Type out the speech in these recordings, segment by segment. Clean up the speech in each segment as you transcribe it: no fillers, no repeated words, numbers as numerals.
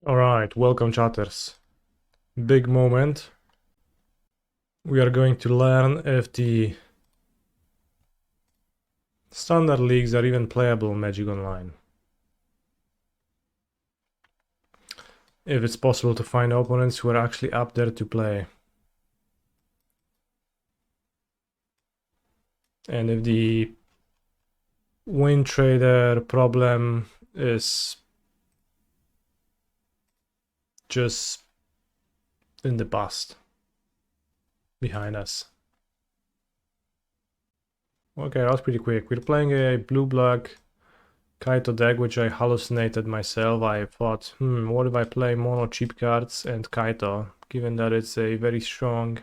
Alright, welcome chatters. Big moment. We are going to learn if the standard leagues are even playable in Magic Online. If it's possible to find opponents who are actually up there to play. And if the win trader problem is just in the past, behind us. Okay, that was pretty quick. We're playing a blue-black Kaito deck, which I hallucinated myself. I thought, what if I play mono cheap cards and Kaito, given that it's a very strong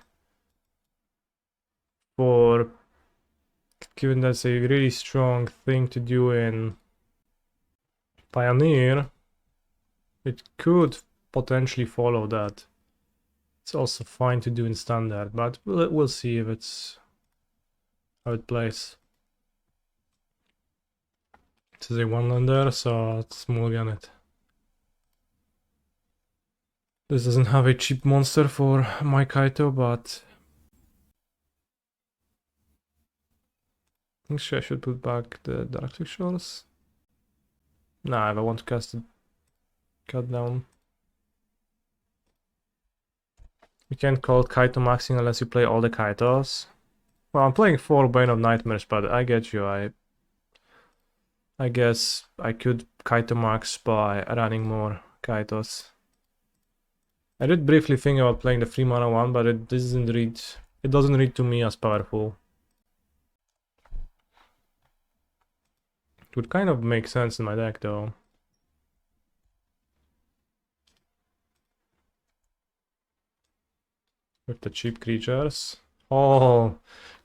given that's a really strong thing to do in Pioneer, it could potentially follow that. It's also fine to do in Standard, but we'll see if it's how it plays. This is a one-lander, so let's move on it. This doesn't have a cheap monster for my Kaito, but I think I should put back the Darkslick Shores. Nah, if I want to cast it, cut down. You can't call it Kaito maxing unless you play all the Kaitos. Well, I'm playing 4 Bane of Nightmares, but I get you. I guess I could Kaito max by running more Kaitos. I did briefly think about playing the 3 mana one, but it doesn't read to me as powerful. It would kind of make sense in my deck though. With the cheap creatures. Oh,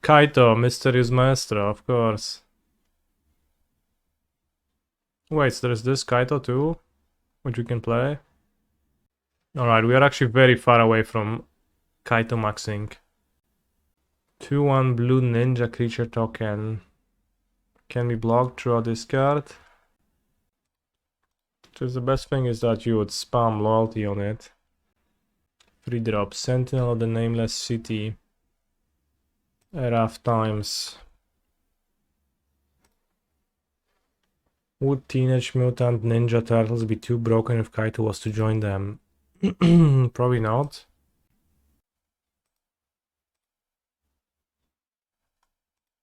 Kaito, Mysterious Maestro, of course. Wait, so there's this Kaito too, which we can play. Alright, we are actually very far away from Kaito maxing. 2/1 blue ninja creature token. Can be blocked through this card. Just the best thing is that you would spam loyalty on it. 3-drop Sentinel of the Nameless City. Rough times. Would Teenage Mutant Ninja Turtles be too broken if Kaito was to join them? Probably not.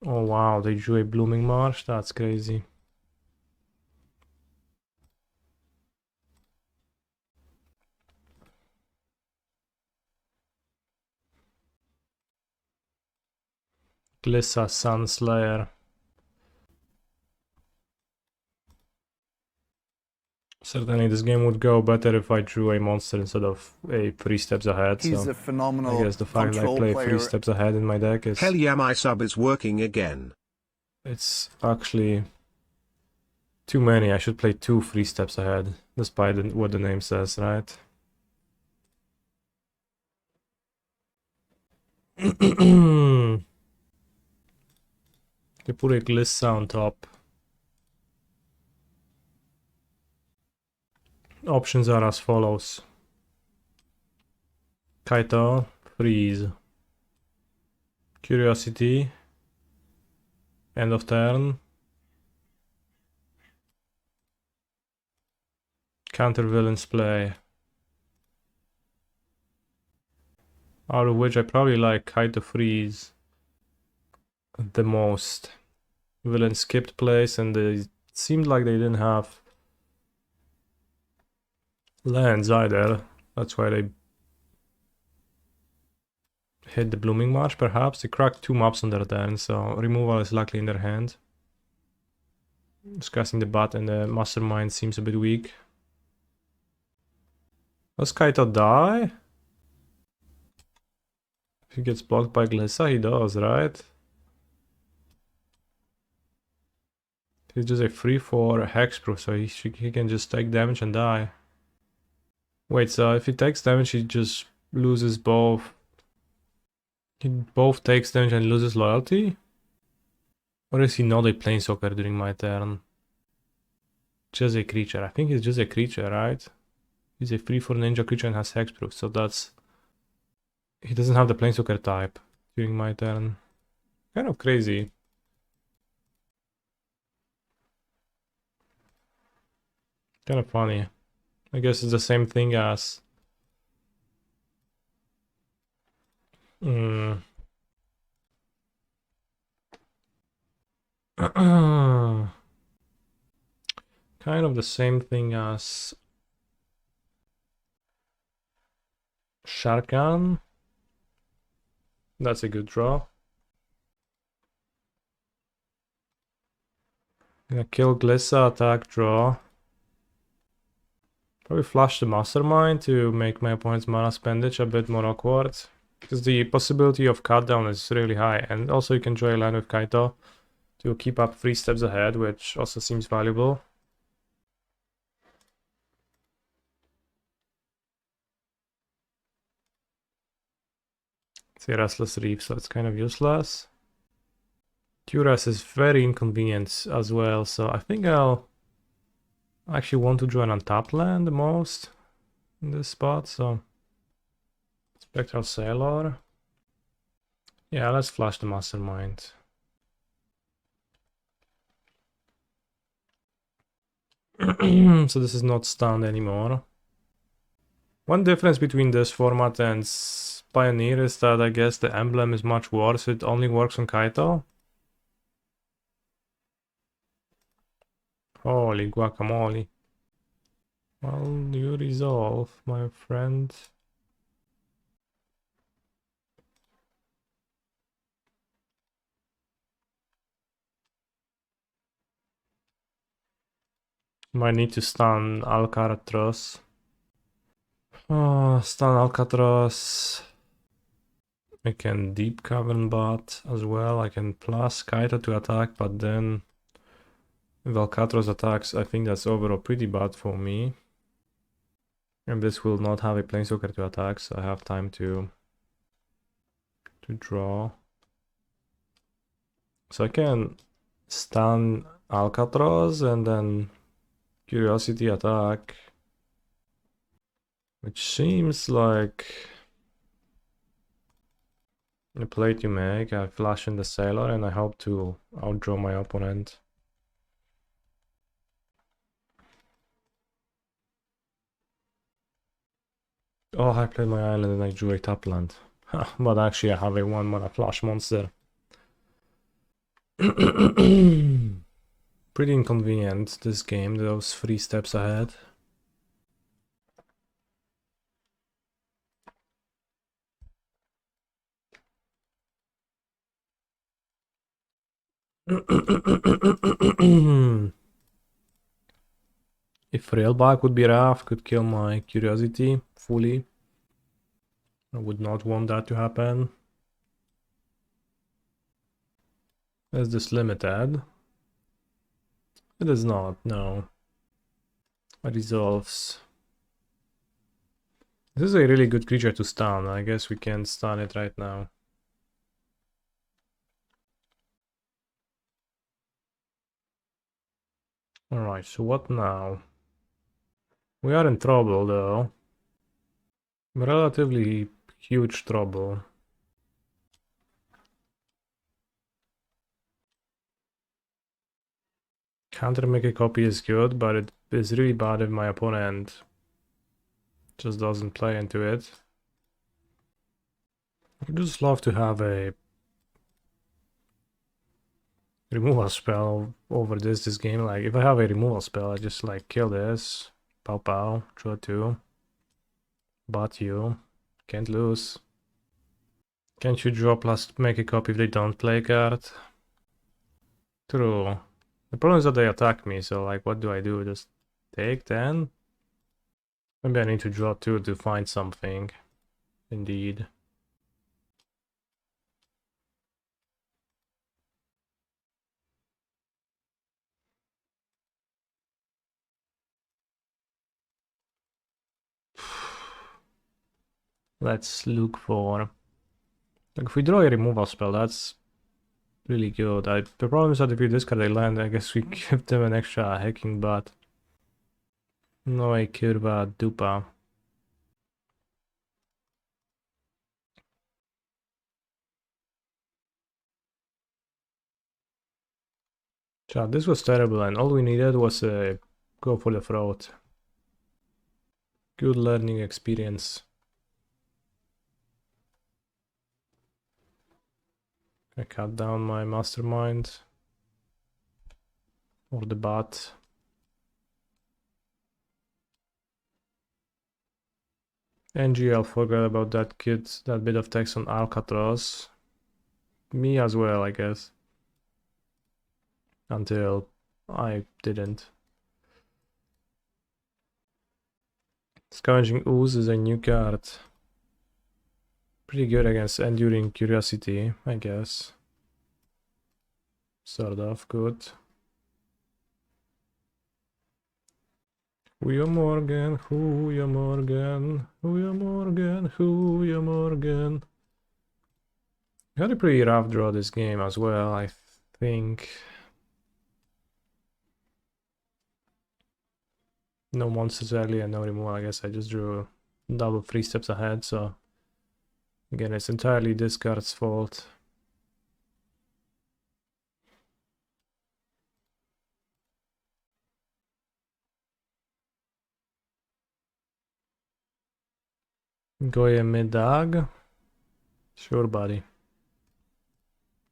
Oh wow, they drew a Blooming Marsh? That's crazy. Glissa Sunslayer. Certainly this game would go better if I drew a monster instead of a 3 steps ahead. He's so a phenomenal I guess the fact that I play 3 steps ahead in my deck is... Hell yeah, my sub is working again. It's actually too many. I should play 2 3 steps ahead, despite what the name says, right? They put a Glissa on top. Options are as follows. Kaito, freeze. Curiosity. End of turn. Counter villains play. Out of which I probably like Kaito freeze the most. Villain skipped plays and it seemed like they didn't have lands either. That's why they hit the Blooming Marsh, perhaps. They cracked 2 maps on their turn, so removal is likely in their hand. Discussing the Bat and the Mastermind seems a bit weak. Does Kaito die? If he gets blocked by Glissa, he does, right? He's just a 3/4 hexproof, so he can just take damage and die. Wait, so if he takes damage, he just loses both. He both takes damage and loses loyalty? Or is he not a planeswalker during my turn? Just a creature. I think he's just a creature, right? He's a 3/4 ninja creature and has hexproof, so that's... He doesn't have the planeswalker type during my turn. Kind of crazy. Kind of funny. I guess it's the same thing as... kind of the same thing as... Sharkan. That's a good draw. Gonna kill Glissa, attack, draw. Probably flush the Mastermind to make my opponent's mana spendage a bit more awkward. Because the possibility of cut down is really high. And also you can draw a line with Kaito to keep up 3 steps ahead, which also seems valuable. It's a Restless Reef, so it's kind of useless. Duress is very inconvenient as well, so I think I'll actually want to draw an untapped land the most in this spot, so Spectral Sailor. Yeah, let's flush the Mastermind. So this is not stunned anymore. One difference between this format and Pioneer is that I guess the emblem is much worse. It only works on Kaito. Holy guacamole. Well, you resolve, my friend. Might need to stun Alcatraz. Oh, stun Alcatraz. I can Deep-Cavern Bat as well. I can plus Kaito to attack, but then if Alcatraz attacks, I think that's overall pretty bad for me. And this will not have a planeswalker to attack, so I have time to draw. So I can stun Alcatraz and then Curiosity attack, which seems like a play to make. I flash in the Sailor and I hope to outdraw my opponent. Oh, I played my island and I drew a tap land. But actually I have a 1-mana flash monster. Pretty inconvenient this game, those 3 steps ahead. If Railback would be rough, could kill my Curiosity fully. I would not want that to happen. Is this limited? It is not, no. It resolves. This is a really good creature to stun. I guess we can stun it right now. Alright, so what now? We are in trouble though. Relatively huge trouble. Counter make a copy is good, but it is really bad if my opponent just doesn't play into it. I would just love to have a removal spell over this game. Like, if I have a removal spell, I just like kill this, pow pow, draw 2, but you can't lose. Can't you draw plus make a copy if they don't play a card? True. The problem is that they attack me, so like what do I do? Just take 10? Maybe I need to draw 2 to find something. Indeed. Let's look for... Like, if we draw a removal spell, that's really good. The problem is that if we discard a land, I guess we give them an extra hacking butt. No hay curva dupa. Chat, this was terrible and all we needed was go for the throat. Good learning experience. I cut down my mastermind. Or the bat. NGL forgot about that kid, that bit of text on Alcatraz. Me as well, I guess. Until I didn't. Scavenging Ooze is a new card. Pretty good against Enduring Curiosity, I guess. Sort of good. Huya Morgan, Huya Morgan, Huya Morgan, Huya Morgan. We had a pretty rough draw this game as well, I think. No monsters early and no removal. I guess I just drew double 3 steps ahead, so again, it's entirely this card's fault. Goya mid-dag. Sure, buddy.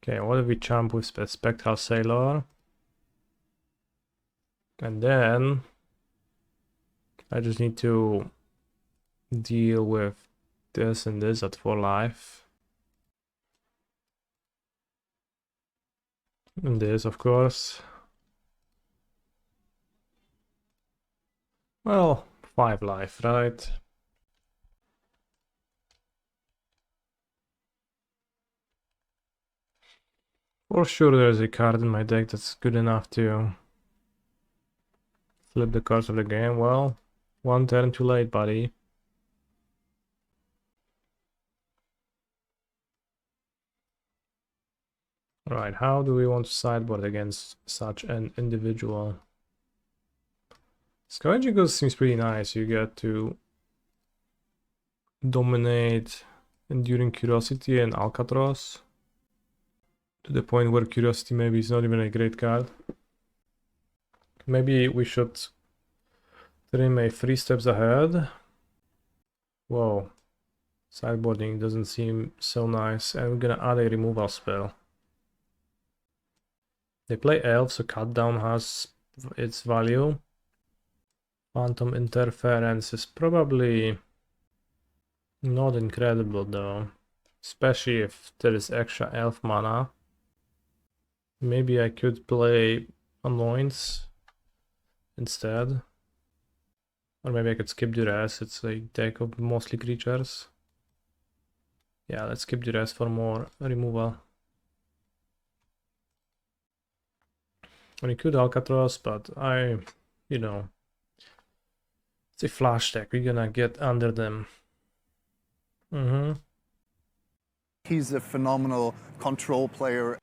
Okay, what if we jump with Spectral Sailor? And then I just need to deal with this and this at 4 life. And this, of course. Well, 5 life, right? For sure there's a card in my deck that's good enough to flip the cards of the game. Well, 1 turn too late, buddy. Right, how do we want to sideboard against such an individual? Scavenging Ooze seems pretty nice. You get to dominate Enduring Curiosity and Alcatraz to the point where Curiosity maybe is not even a great card. Maybe we should trim a 3 steps ahead. Whoa, sideboarding doesn't seem so nice, and we're gonna add a removal spell. They play elf, so cut down has its value. Phantom Interference is probably not incredible though, especially if there is extra elf mana. Maybe I could play Anoints instead. Or maybe I could skip Duress, it's a deck of mostly creatures. Yeah, let's skip Duress for more removal. And we could Alcatraz, but you know, it's a flash deck, we're gonna get under them. He's a phenomenal control player.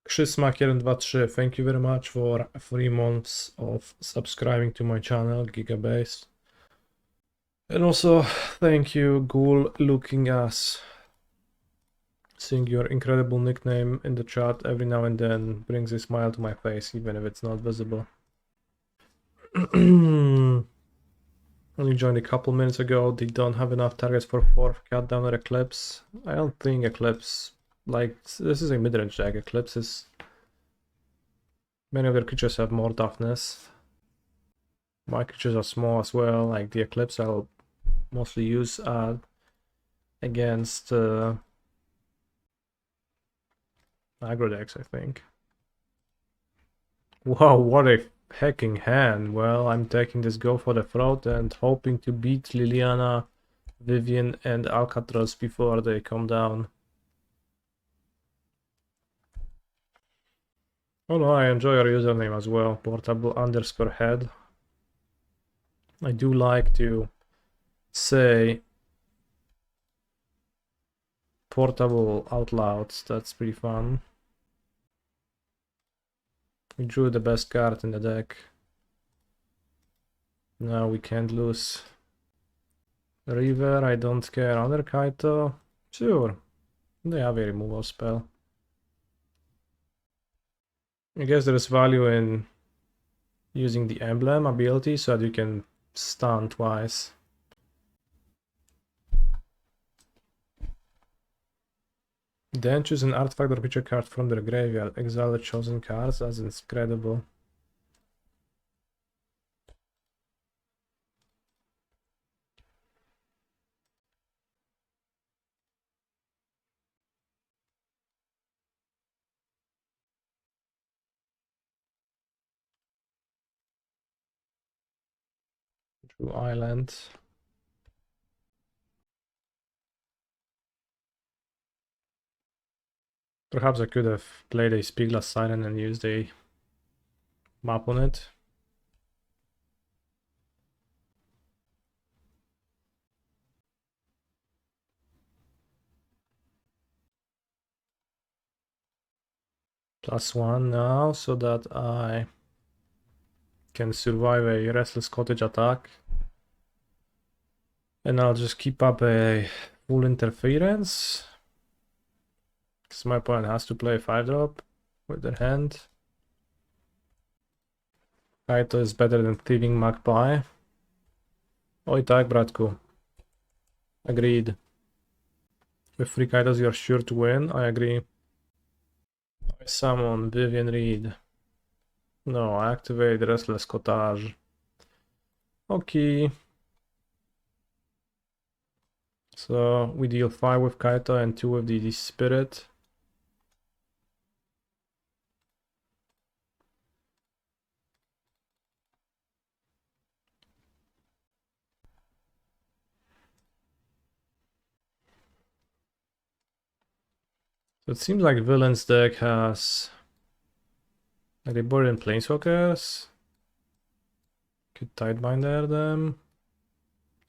Krzysmak123, thank you very much for 3 months of subscribing to my channel, Gigabase. And also, thank you, Ghoul Looking Ass. Seeing your incredible nickname in the chat every now and then brings a smile to my face, even if it's not visible. Only joined a couple minutes ago. They don't have enough targets for 4th cut down or Eclipse. I don't think Eclipse, like, this is a mid-range deck. Eclipse is... Many of their creatures have more toughness. My creatures are small as well, like the Eclipse I'll mostly use against aggro decks, I think. Wow, what a hacking hand. Well, I'm taking this go for the throat and hoping to beat Liliana, Vivian and Alcatraz before they come down. Oh no, I enjoy your username as well, portable_head. I do like to say portable out loud, that's pretty fun. We drew the best card in the deck. No, we can't lose. River, I don't care. Under Kaito? Sure. They have a removal spell. I guess there is value in using the emblem ability so that you can stun twice. Then choose an artifact or creature card from their graveyard. Exile the chosen cards. That's incredible. Drew Island. Perhaps I could have played a Spyglass Siren and used a map on it. +1 now, so that I can survive a Restless Cottage attack. And I'll just keep up a full interference. Because my opponent has to play 5-drop with their hand. Kaito is better than Thieving Magpie. Oj tak, bratku. Agreed. With 3 Kaitos you are sure to win, I agree. I summon Vivian Reed. No, I activate Restless Cottage. Okay. So we deal 5 with Kaito and 2 with the Spirit. So it seems like Villain's deck has... Like they board in Planeswalkers. Could Tidebinder them.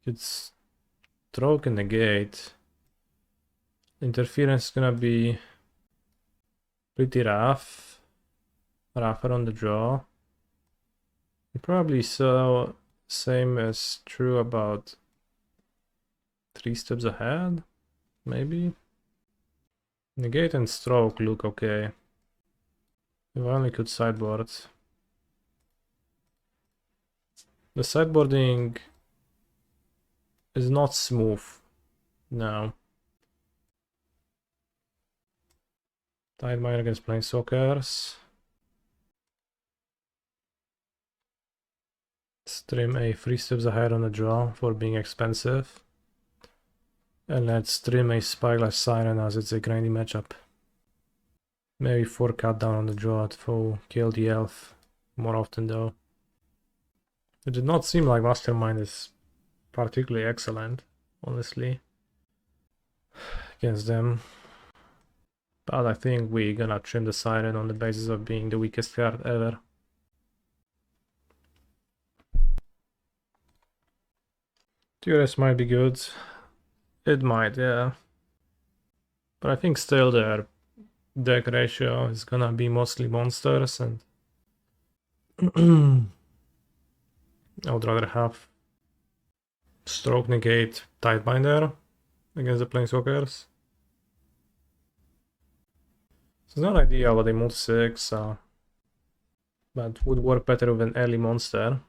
Could Stroke and Negate. Interference is gonna be pretty rough. Rougher on the draw. You probably saw same as true about 3 steps ahead, maybe. Negate and Stroke look okay. If I only could sideboard. The sideboarding is not smooth. No. Tidebinder against Planeswalkers. Stream a 3 steps ahead on the draw for being expensive. And let's stream a Spyglass Siren as it's a grindy matchup. Maybe 4 cut down on the draw to kill the elf more often though. It did not seem like Mastermind is particularly excellent, honestly, against them. But I think we're gonna trim the Siren on the basis of being the weakest card ever. Duress might be good. It might, yeah. But I think still their deck ratio is gonna be mostly monsters, and I would rather have Stroke, Negate, Tidebinder against the Planeswalkers. So it's not ideal with a mod 6, but would work better with an early monster,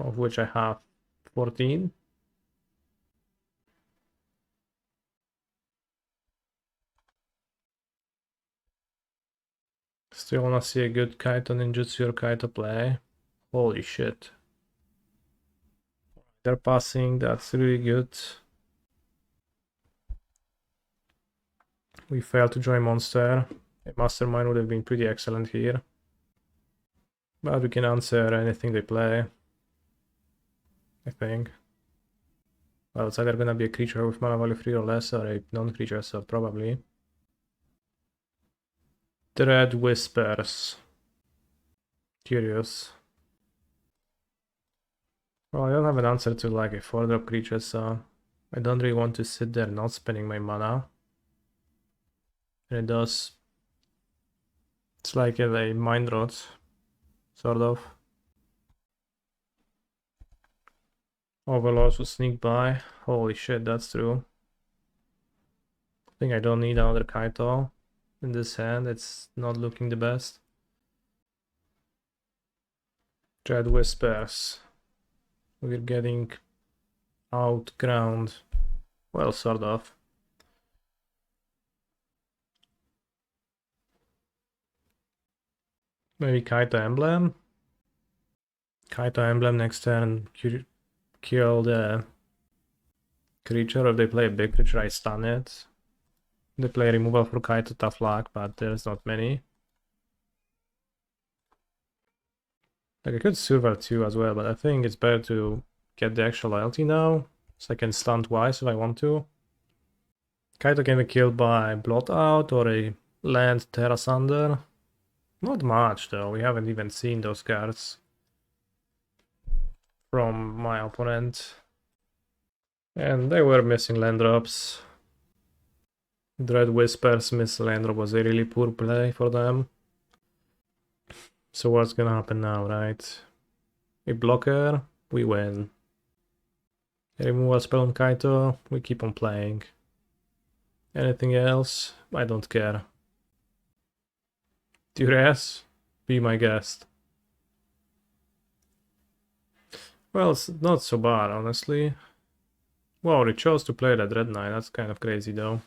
of which I have 14. Still wanna see a good Kaito Ninjutsu or Kaito play. Holy shit. They're passing, that's really good. We failed to join monster. A Mastermind would have been pretty excellent here. But we can answer anything they play, I think. Well, it's either gonna be a creature with mana value 3 or less, or a non-creature, so probably. Dread Whispers. Curious. Well, I don't have an answer to like a 4-drop creature, so I don't really want to sit there not spending my mana. And it does. It's like a mind rot, sort of. Overlords will sneak by. Holy shit, that's true. I think I don't need another Kaito in this hand. It's not looking the best. Dread Whispers. We're getting outground. Well, sort of. Maybe Kaito Emblem? Kaito Emblem next turn. Kill the creature. If they play a big creature, I stun it. They play removal for Kaito, tough luck, but there's not many. Like I could Silver too as well, but I think it's better to get the extra loyalty now, so I can stun twice if I want to. Kaito can be killed by Blot Out or a land Terra Sunder. Not much though, we haven't even seen those cards from my opponent. And they were missing land drops. Dread Whispers miss land drop was a really poor play for them. So what's gonna happen now, right? A blocker, we win. A removal spell on Kaito, we keep on playing. Anything else? I don't care. Duress, be my guest. Well, it's not so bad, honestly. Wow, they chose to play that Red Knight, that's kind of crazy though.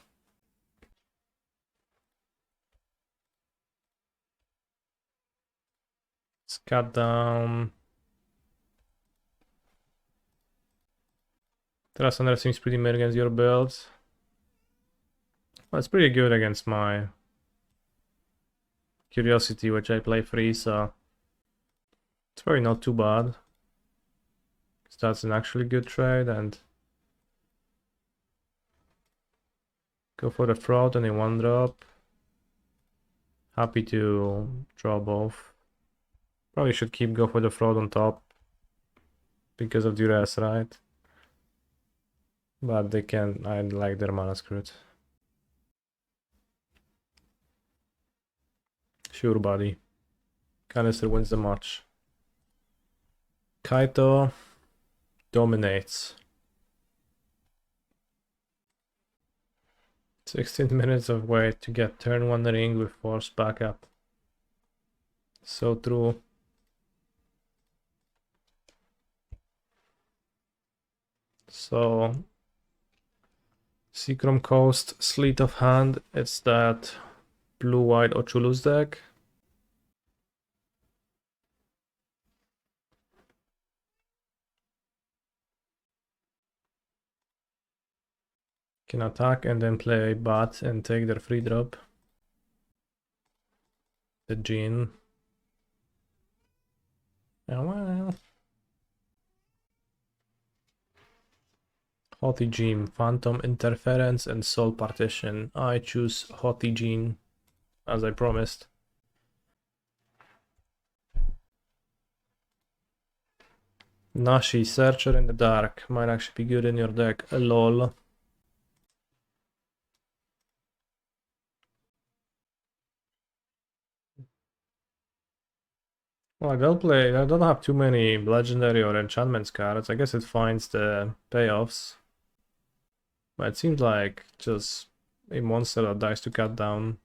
Let's cut down. Terrasunder seems pretty mid against your build. Well, it's pretty good against my Curiosity, which I play free, so it's probably not too bad. That's an actually good trade, and go for the fraud and a 1-drop. Happy to draw both. Probably should go for the fraud on top because of Duress, right? But they can, I like their mana screwed. Sure, buddy. Kanister wins the match. Kaito dominates. 16 minutes of wait to get turn 1 ring with force backup. So true. So Seacrom Coast, Sleet of Hand, it's that blue-white Ochulus deck. Can attack and then play a bat and take their free drop. The Gene. Oh well. Haughty Gene, Phantom Interference and Soul Partition. I choose Haughty Gene, as I promised. Nashi, Searcher in the Dark, might actually be good in your deck. Lol. Well, I don't have too many legendary or enchantments cards. I guess it finds the payoffs. But it seems like just a monster that dies to cut down.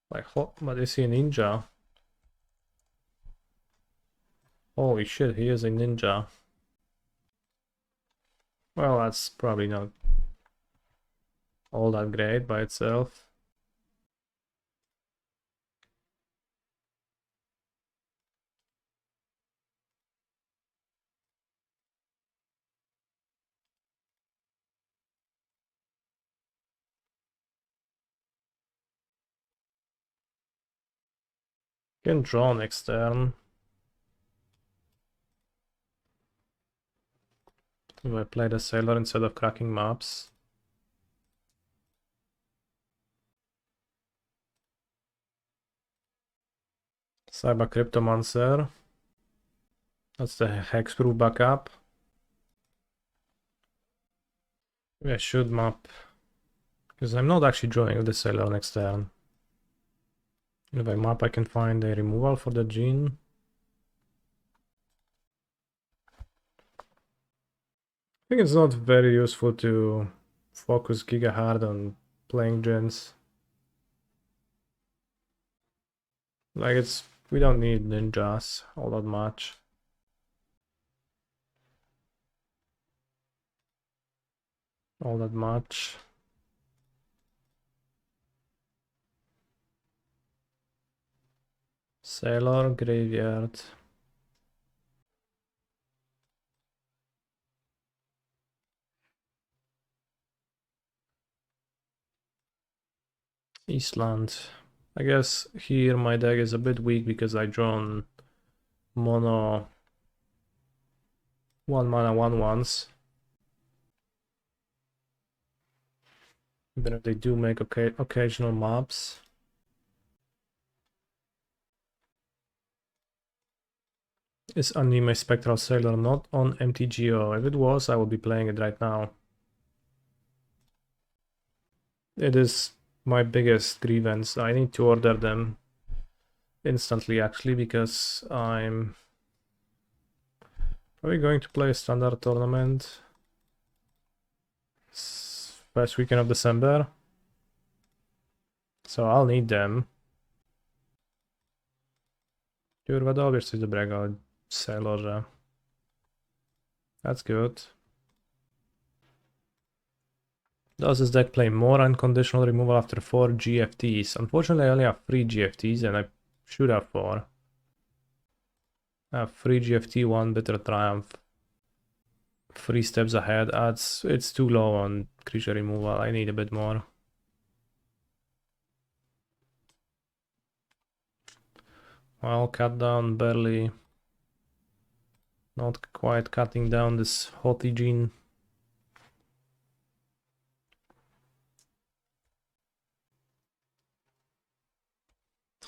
Like, but is he a ninja? Holy shit, he is a ninja. Well, that's probably not all that great by itself. Can draw next turn. If I play the Sailor instead of cracking maps. Cyber Cryptomancer. That's the Hexproof backup. Maybe I should map. Because I'm not actually drawing with the Sailor next turn. If I map, I can find a removal for the Gene. think it's not very useful to focus giga hard on playing gens. Like we don't need ninjas all that much. All that much. Sailor, graveyard. Eastland. I guess here my deck is a bit weak because I drawn mono 1-mana 1/1s. Even if they do make occasional mobs. Is Anime Spectral Sailor not on MTGO? If it was, I would be playing it right now. It is my biggest grievance. I need to order them instantly, actually, because I'm probably going to play a standard tournament first weekend of December. So I'll need them. Kurva, dobierz coś dobrego, Sailorze. That's good. Does this deck play more unconditional removal after 4 GFTs? Unfortunately, I only have 3 GFTs and I should have 4. I have 3 GFT, 1 Bitter Triumph. 3 steps ahead. It's too low on creature removal. I need a bit more. Well, cut down barely. Not quite cutting down this Hoti gene.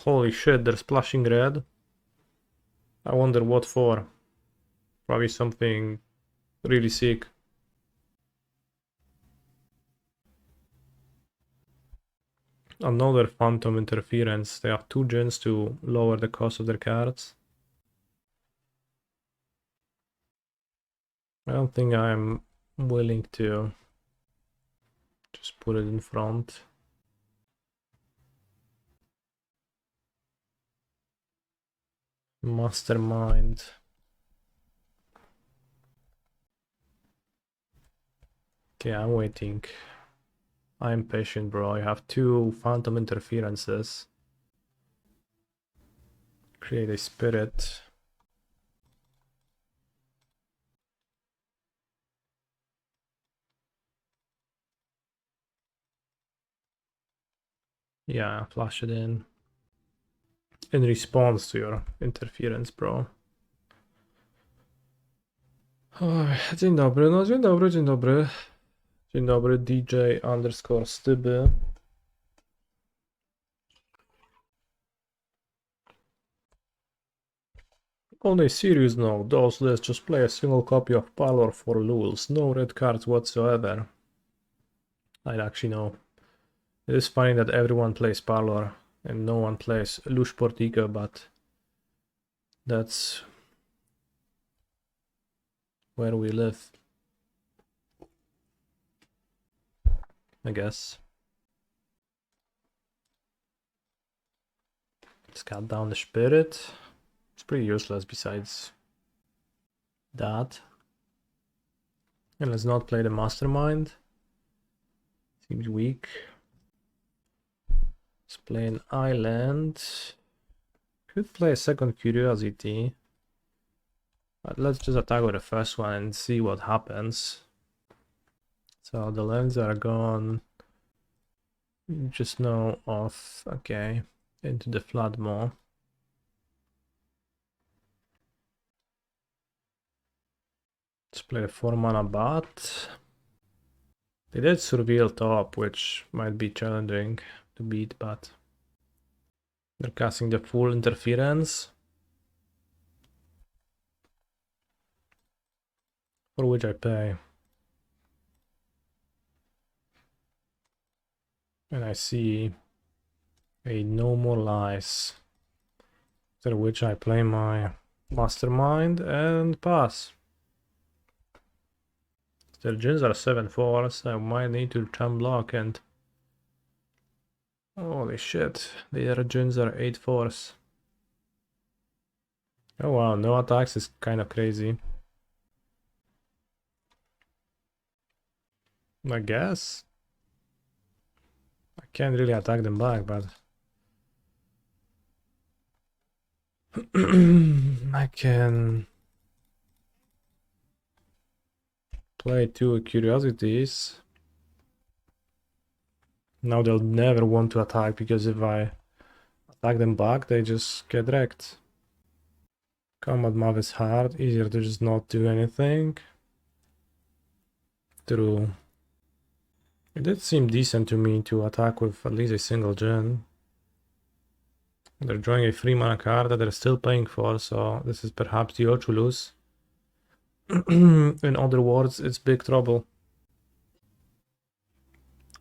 Holy shit, they're splashing red. I wonder what for. Probably something really sick. Another Phantom Interference. They have 2 gens to lower the cost of their cards. I don't think I'm willing to just put it in front. Mastermind. Okay, I'm waiting. I'm patient, bro. I have 2 Phantom Interferences. Create a Spirit. Yeah, flash it in response to your interference, bro. Dzień dobry, no dzień dobry, dzień dobry. Dzień dobry, DJ_Styby. On a serious note, those let's just play a single copy of Parlor for lulz, no red cards whatsoever. I'd actually know. It is funny that everyone plays Parlor and no one plays Lush Portico, but that's where we live, I guess. Let's cut down the Spirit. It's pretty useless besides that. And let's not play the Mastermind. Seems weak. Let's play an Island. Could play a second Curiosity. But let's just attack with the first one and see what happens. So the lands are gone. Just know of, okay, into the Floodmaw. Let's play the 4-mana Bat. They did Surveil top, which might be challenging to beat, but they're casting the full interference, for which I pay. And I see a No More Lies, after which I play my Mastermind and pass. Their gens are 7/4, so I might need to jump block and... Holy shit, their gens are 8/4. Oh wow, no attacks is kind of crazy. I guess. I can't really attack them back, but... I can... play 2 curiosities. Now they'll never want to attack, because if I attack them back, they just get wrecked. Combat map is hard, easier to just not do anything. True. It did seem decent to me to attack with at least a single gen. They're drawing a 3 mana card that they're still paying for, so this is perhaps the Oculus. In other words, it's big trouble.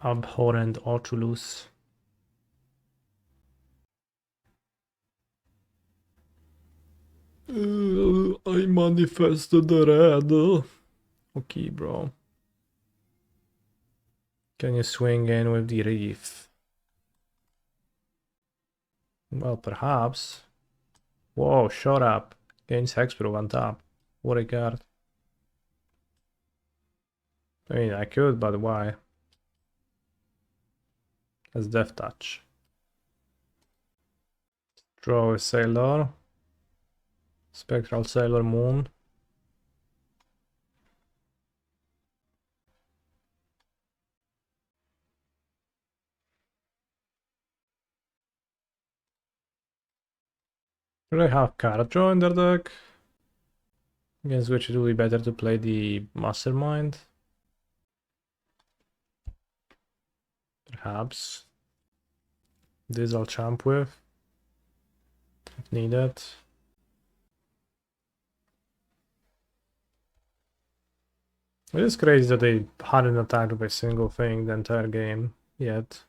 Abhorrent Oculus. I manifested the red. Okay, bro. Can you swing in with the reef? Well, perhaps. Whoa, shut up. Gains Hexproof on top. What a card. I mean, I could, but why? That's Death Touch. Draw a Sailor. Spectral Sailor Moon. Do they have card draw in their deck? Against which it will be better to play the Mastermind. Perhaps. This I'll champ with. If needed. It is crazy that they hadn't attacked with a single thing the entire game yet.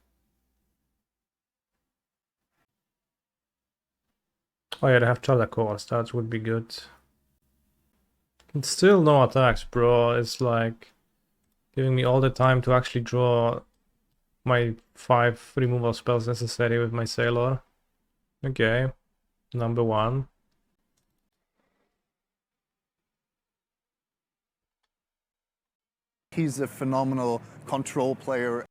Oh yeah, they have Charter Course, that would be good. It's still no attacks, bro. It's like giving me all the time to actually draw my 5 removal spells necessary with my Sailor. Okay, number 1. He's a phenomenal control player.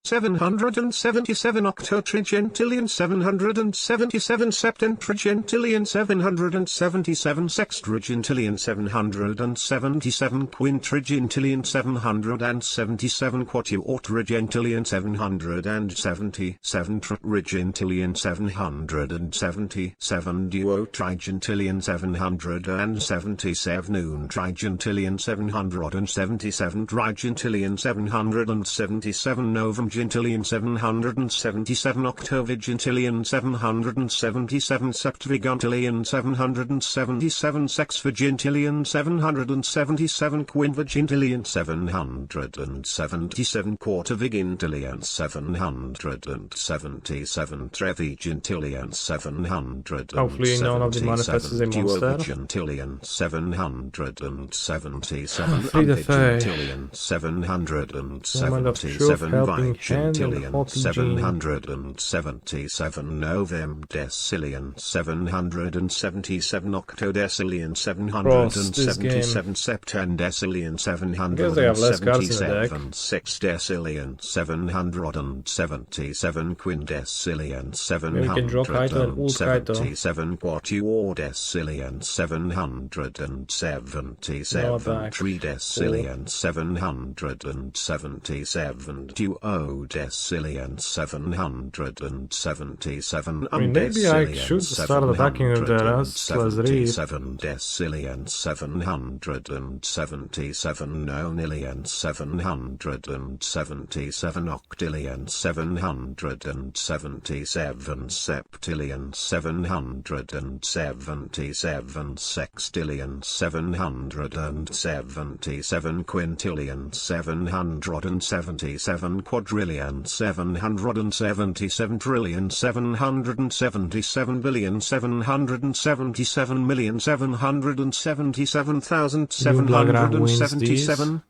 777 octotrigentillion 777 septentrigentillion 777 sextrigentillion 777 quintrigentillion 777 quatuortrigentillion 777 trigentillion 777 duotrigentillion 777 untrigentillion 777 trigentillion 777 novum Gentillion 777 Octovigentillion 777 Septvigentillion 777 Sexvigentillion 777 Quinvigentillion 777 Quartervigentillion 777 Trevigentillion 777 Hopefully none of the manifests is a monster. Duovigentillion 777 Amphigentillion 777 Gentillion 777 Novem Decillion 777 Octodecillion 777 Septendecillion 777 Sexdecillion 777 Quindecillion 777 Quatuordecillion 777 Tridecillion 777 Duodecillion 777 I mean, maybe I should start attacking with the Restless Reef. 7 Decillion 777 Nonillion 777 Octillion 777 Septillion 777 Sextillion 777 Quintillion 777 Quadrillion trillion 777 trillion 777 billion 777 million 777,777.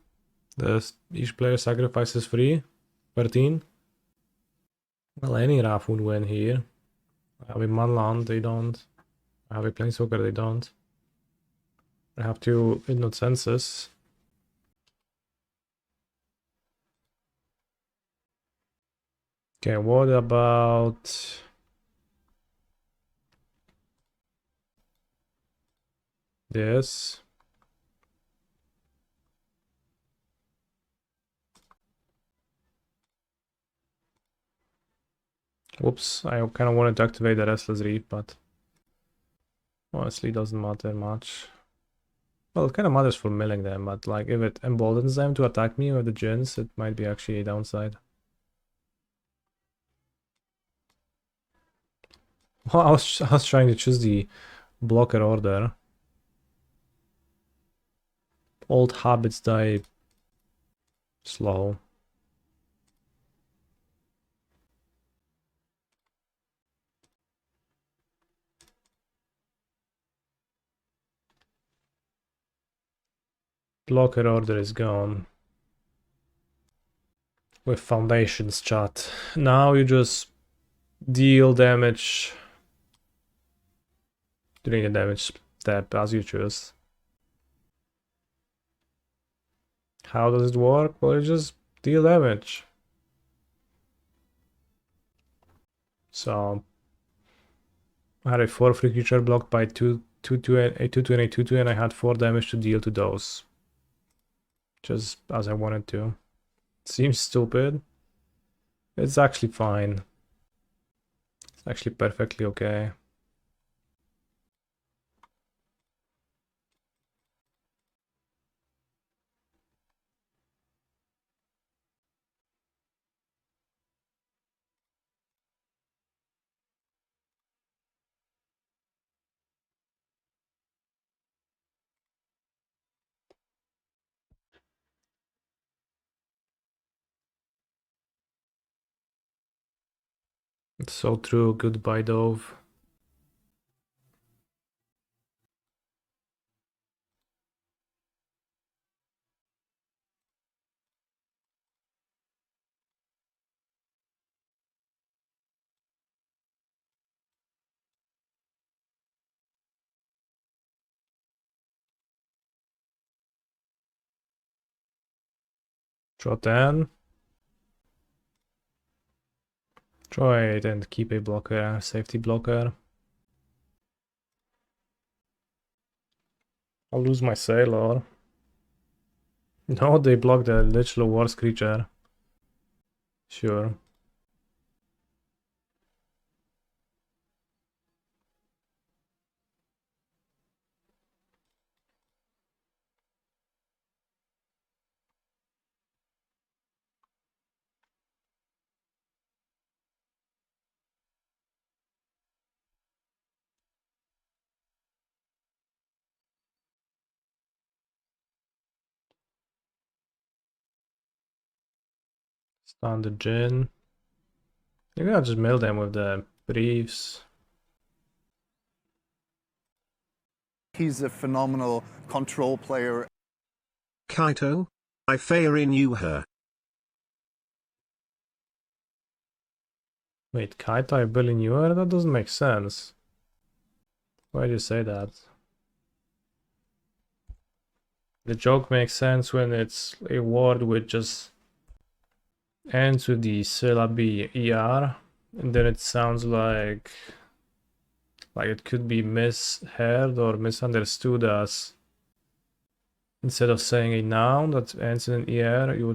Each player sacrifices 3. 13. Well, any Raf would win here. I have a Manland, they don't. I have a Planeswalker, they don't. I have 2 Ignite Senses. Okay, what about this? Whoops, I kind of wanted to activate the Restless Reef, but honestly doesn't matter much. Well, it kind of matters for milling them, but like if it emboldens them to attack me with the Djinns, it might be actually a downside. Well, I was trying to choose the blocker order. Old habits die slow. Blocker order is gone. With foundations, chat. Now you just deal damage during the damage step as you choose. How does it work? Well, you just deal damage. So I had a 4/3 creature blocked by 2/2 and a 2/2 and a 2/2, and I had 4 damage to deal to those. Just as I wanted to. Seems stupid. It's actually fine. It's actually perfectly okay. It's so true. Goodbye, Dove. Draw 10. Draw 8 and keep a blocker, safety blocker. I'll lose my Sailor. No, they block the literal worst creature. Sure. Stun the Djinn. You gotta just mill them with the briefs. He's a phenomenal control player. Kaito? I Faerie knew her. Wait, Kaito, I barely knew her? That doesn't make sense. Why do you say that? The joke makes sense when it's a word which just ends with the syllable ER, and then it sounds like it could be misheard or misunderstood as, instead of saying a noun that ends in an ER, you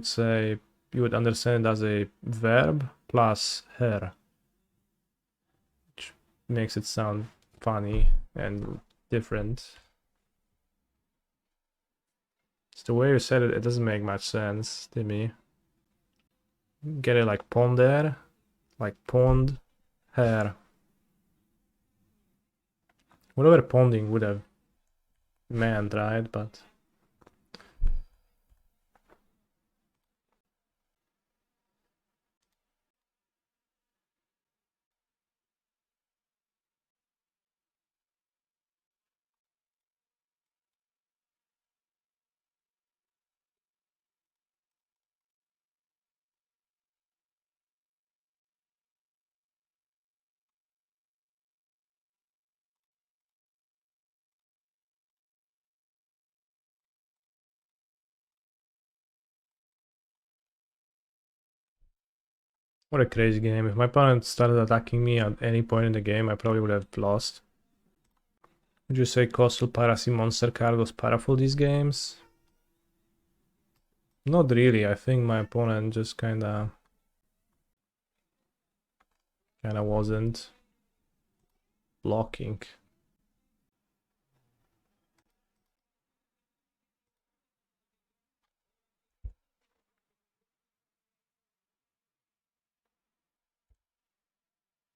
would understand it as a verb plus her, which makes it sound funny and different. It's the way you said it, it doesn't make much sense to me. Get it like ponder, like pond, hair. Whatever ponding would have meant, right? But What a crazy game. If my opponent started attacking me at any point in the game, I probably would have lost. Would you say Coastal Piracy monster card was powerful these games? Not really. I think my opponent just kinda wasn't blocking.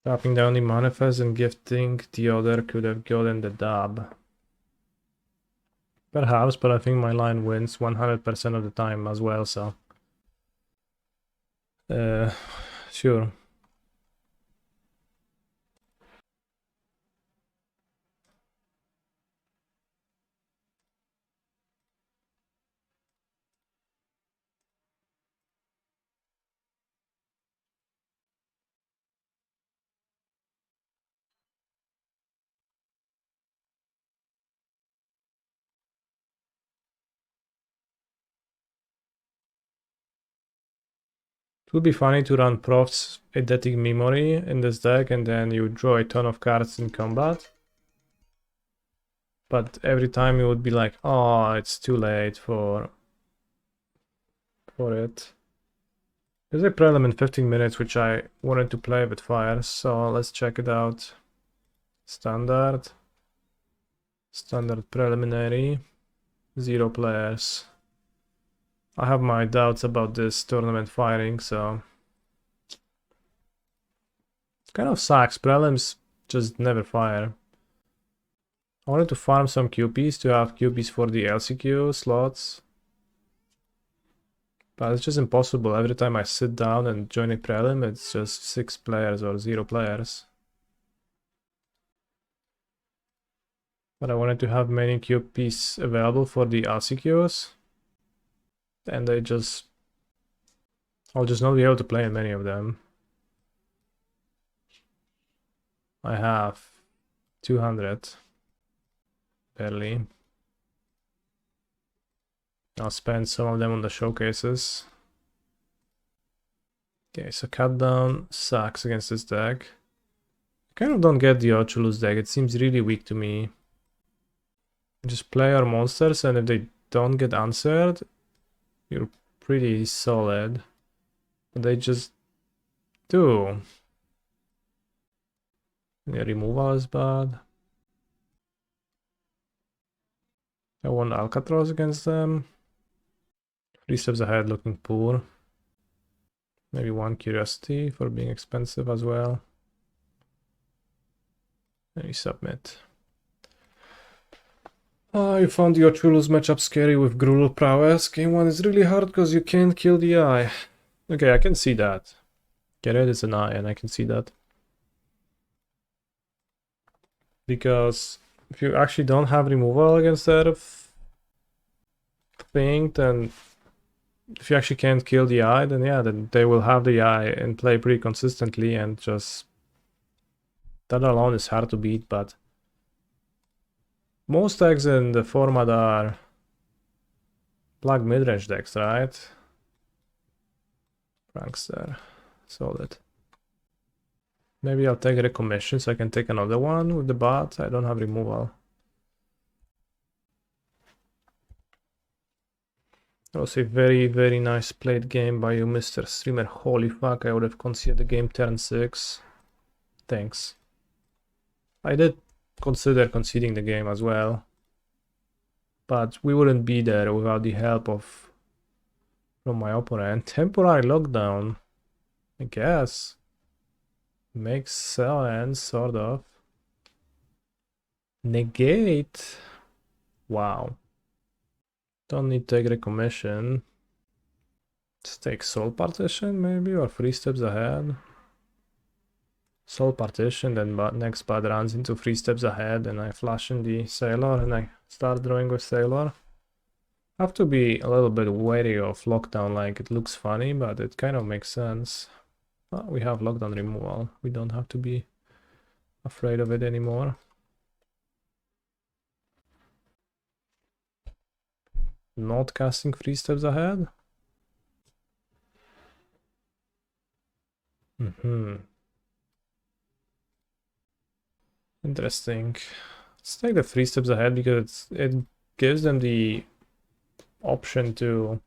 Tapping down the manifest and gifting the other could have gotten the dub. Perhaps, but I think my line wins 100% of the time as well, so... sure. It would be funny to run Prof's Eidetic Memory in this deck and then you draw a ton of cards in combat. But every time you would be like, oh, it's too late for it. There's a prelim in 15 minutes which I wanted to play with fire, so let's check it out. Standard preliminary, 0 players. I have my doubts about this tournament firing, so it kind of sucks. Prelims just never fire. I wanted to farm some QPs to have QPs for the LCQ slots, but it's just impossible. Every time I sit down and join a prelim, it's just 6 players or 0 players. But I wanted to have many QPs available for the LCQs, and I'll just not be able to play in many of them. I have 200, barely. I'll spend some of them on the showcases. Okay, so cut down sucks against this deck. I kind of don't get the Ochulus deck, it seems really weak to me. Just play our monsters, and if they don't get answered, you're pretty solid. But they just do. The removal is bad. I want Alcatraz against them. 3 steps ahead looking poor. Maybe 1 Curiosity for being expensive as well. Maybe submit. I found the Ochulus matchup scary with Grul prowess. Game 1 is really hard because you can't kill the eye. Okay, I can see that. Get it, it's an eye and I can see that. Because if you actually don't have removal against that thing, then if you actually can't kill the eye, then yeah, then they will have the eye and play pretty consistently, and just that alone is hard to beat. But most decks in the format are plug midrange decks, right? Prankster, solid. Maybe I'll take a recommission so I can take another one with the bot. I don't have removal. That was a very, very nice played game by you, Mr. Streamer. Holy fuck, I would have conceded the game turn 6. Thanks. I did consider conceding the game as well, but we wouldn't be there without the help from my opponent. Temporary lockdown, I guess. Makes sense, sort of. Negate. Wow. Don't need to take recommission. Just take Soul Partition maybe, or 3 steps ahead. Soul Partition, then next bad runs into 3 steps ahead, and I flash in the Sailor, and I start drawing with Sailor. Have to be a little bit wary of lockdown, like it looks funny, but it kind of makes sense. We have lockdown removal. We don't have to be afraid of it anymore. Not casting 3 steps ahead. Interesting. Let's take the 3 steps ahead because it gives them the option to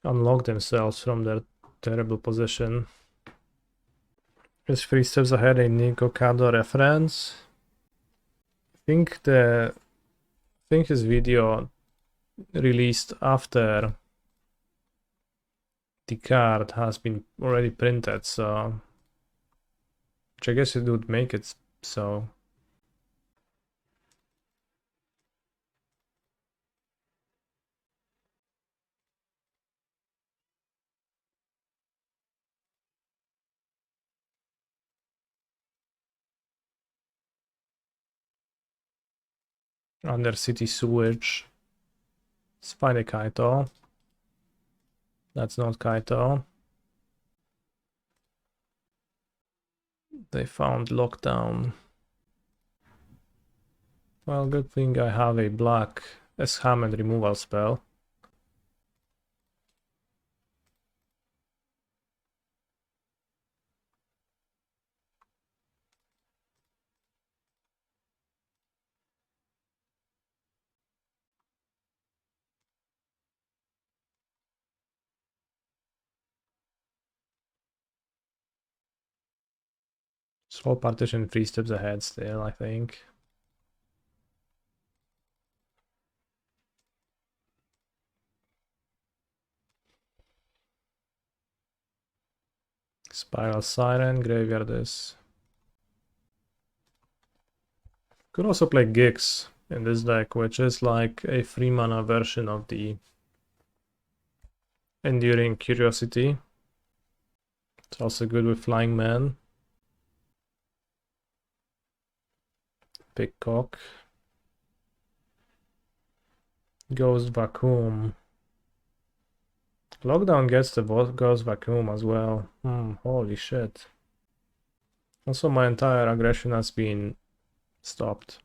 unlock themselves from their terrible position. Is 3 steps ahead a Nico Kado reference? I think his video released after the card has been already printed, so which I guess it would make it so. Undercity Sewers. Let's find a Kaito. That's not Kaito. They found lockdown. Well, good thing I have a black Eshamen removal spell. Small partition 3 steps ahead still, I think. Spyglass Siren, graveyard is. Could also play Gix in this deck, which is like a 3 mana version of the Enduring Curiosity. It's also good with Flying Man. Pickcock. Ghost Vacuum. Lockdown gets the Ghost Vacuum as well. Holy shit. Also, my entire aggression has been stopped.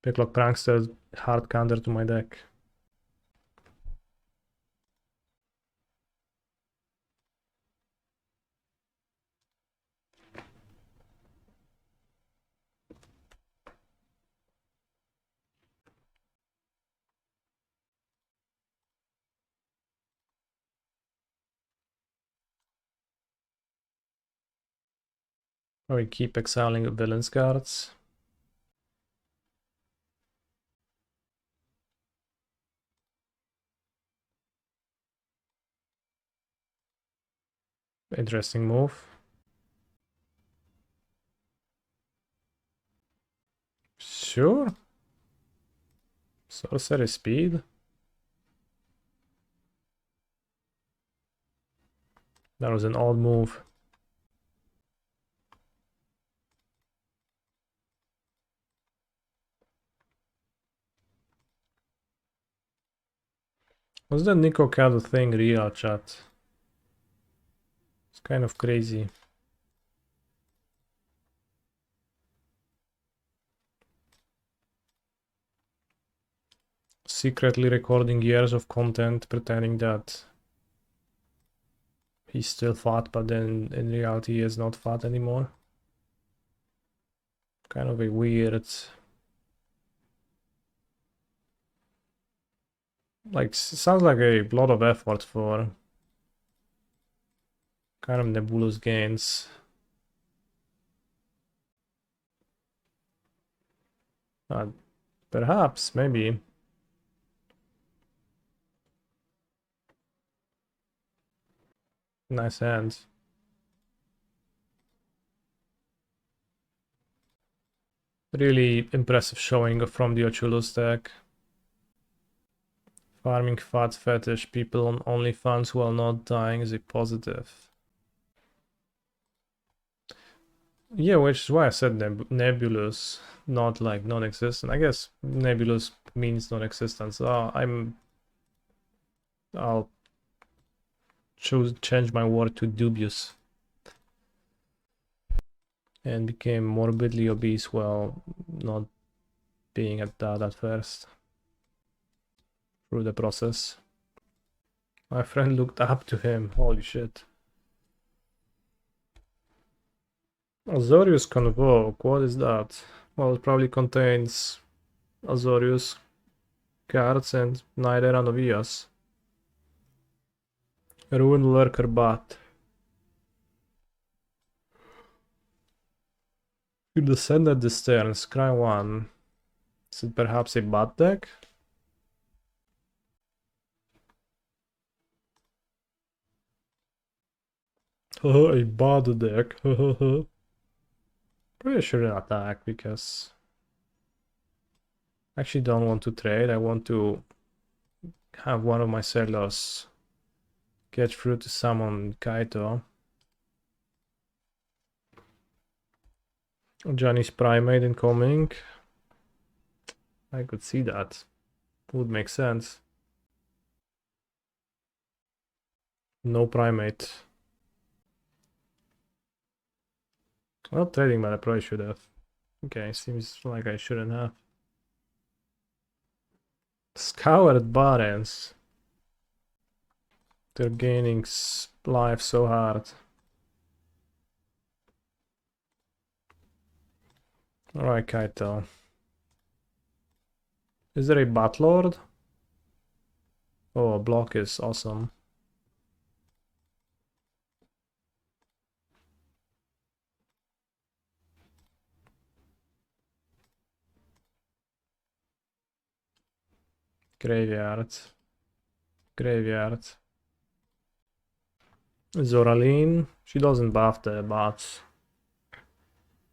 Picklock Prankster, hard counter to my deck. Or we keep exiling villains cards. Interesting move. Sure. Sorcery speed. That was an odd move. Was the Nico Kado thing real, chat? It's kind of crazy. Secretly recording years of content, pretending that he's still fat, but then in reality he is not fat anymore. Kind of a weird... Like, sounds like a lot of effort for kind of nebulous gains. Perhaps, maybe. Nice hand. Really impressive showing from the Ochulus deck. Farming fat fetish people on OnlyFans while not dying is a positive. Yeah, which is why I said nebulous, not like non-existent. I guess nebulous means non-existent, so I'll changed my word to dubious. And became morbidly obese while not being at that at first. Through the process. My friend looked up to him, holy shit. Azorius Convoke, what is that? Well, it probably contains Azorius cards and neither Anovias. Ruin Lurker Bat. You descended the stairs, cry 1. Is it perhaps a bat deck? A bad deck. Probably shouldn't attack because I actually don't want to trade. I want to have one of my sailors get through to summon Kaito. Johnny's Primate incoming. I could see that. Would make sense. No Primate. Well, trading, but I probably should have. Okay, seems like I shouldn't have. Scoured Barrens. They're gaining life so hard. Alright, Kaito. Is there a Batlord? Oh, a block is awesome. Graveyard. Graveyard. Zoraline. She doesn't buff the bats.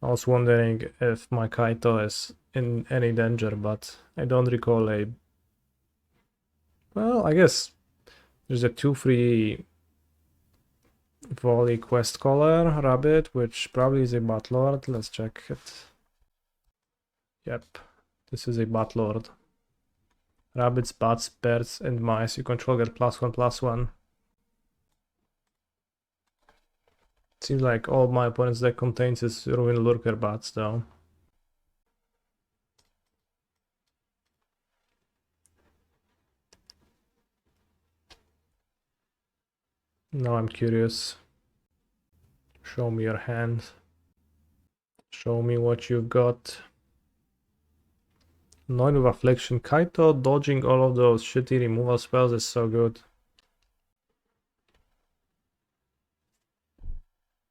I was wondering if my Kaito is in any danger, but I don't recall a... Well, I guess there's a 2-free volley quest caller rabbit, which probably is a Batlord. Let's check it. Yep, this is a Batlord. Rabbits, bats, birds, and mice. You control get +1/+1. Seems like all my opponent's deck contains is Ruin Lurker Bats, though. Now I'm curious. Show me your hand. Show me what you've got. Anoint with Affliction. Kaito dodging all of those shitty removal spells is so good.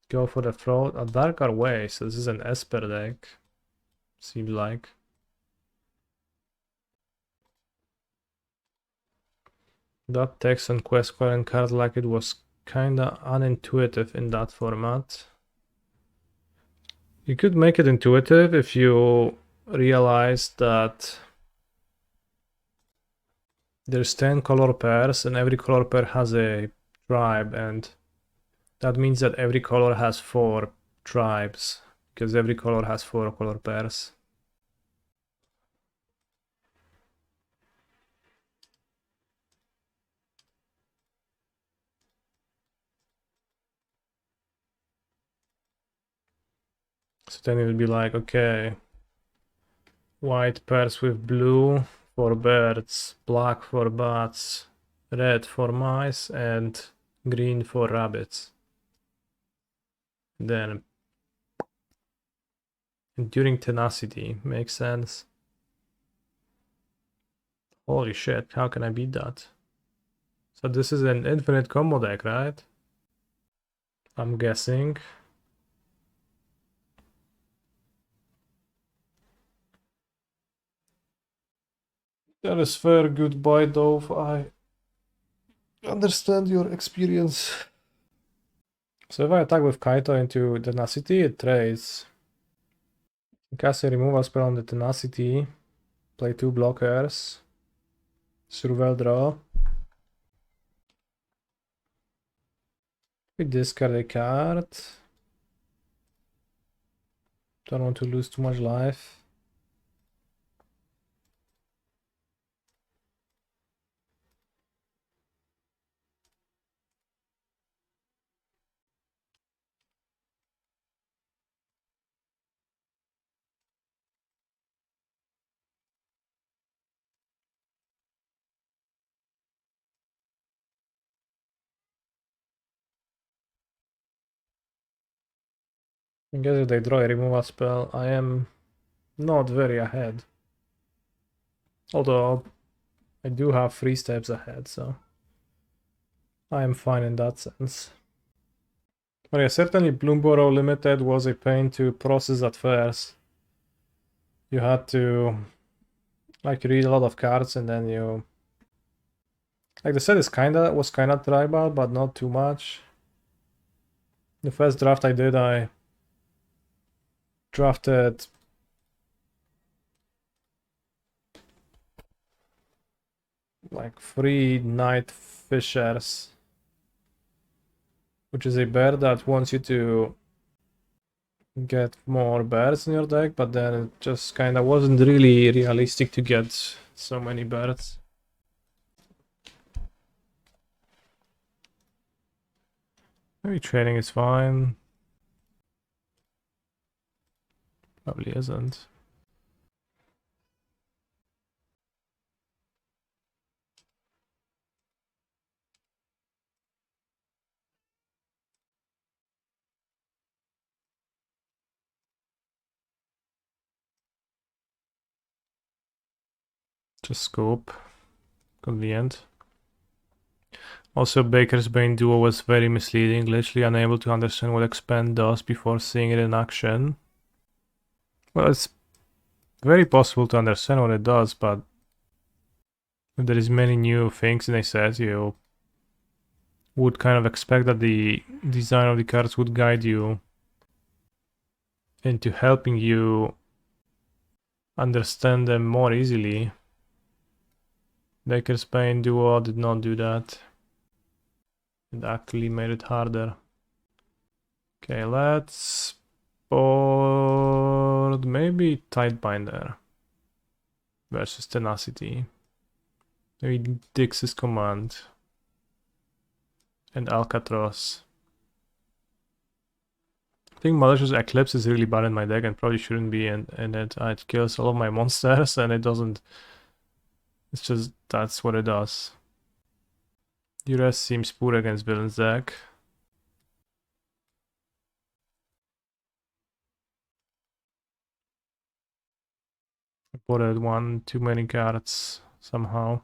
Go for the throat. A Darker Way, so this is an Esper deck. Seems like. That text and quest card and card like it was kinda unintuitive in that format. You could make it intuitive if you realize that there's 10 color pairs and every color pair has a tribe, and that means that every color has 4 tribes because every color has 4 color pairs. So then it would be like, okay, white pairs with blue for birds, black for bats, red for mice, and green for rabbits. Then Enduring Tenacity makes sense. Holy shit, how can I beat that? So this is an infinite combo deck, right? I'm guessing. That is fair, goodbye, Dove. I understand your experience. So if I attack with Kaito into Tenacity, it trades. Cast a removal spell on the Tenacity. Play 2 blockers. Surveil draw. We discard a card. Don't want to lose too much life. I guess if they draw a removal spell, I am not very ahead. Although I do have 3 steps ahead, so I am fine in that sense. But yeah, certainly Bloomborough Limited was a pain to process at first. You had to like read a lot of cards and then you like the set is was kinda tribal, but not too much. The first draft I did, I drafted like 3 Night Fishers, which is a bird that wants you to get more birds in your deck, but then it just kinda wasn't really realistic to get so many birds. Maybe trading is fine. Probably isn't. Just scope. Convenient. Also, Baker's Bane duo was very misleading, literally unable to understand what expand does before seeing it in action. Well, it's very possible to understand what it does, but if there is many new things in a set, you would kind of expect that the design of the cards would guide you into helping you understand them more easily. Baker's Bane duo did not do that. It actually made it harder. Okay, let's board maybe Tidebinder versus Tenacity. Maybe Dix's Command and Alcatraz. I think Malicious Eclipse is really bad in my deck and probably shouldn't be in it. It kills all of my monsters and it doesn't. It's just that's what it does. Duress seems poor against villain's deck. I boarded one too many cards somehow.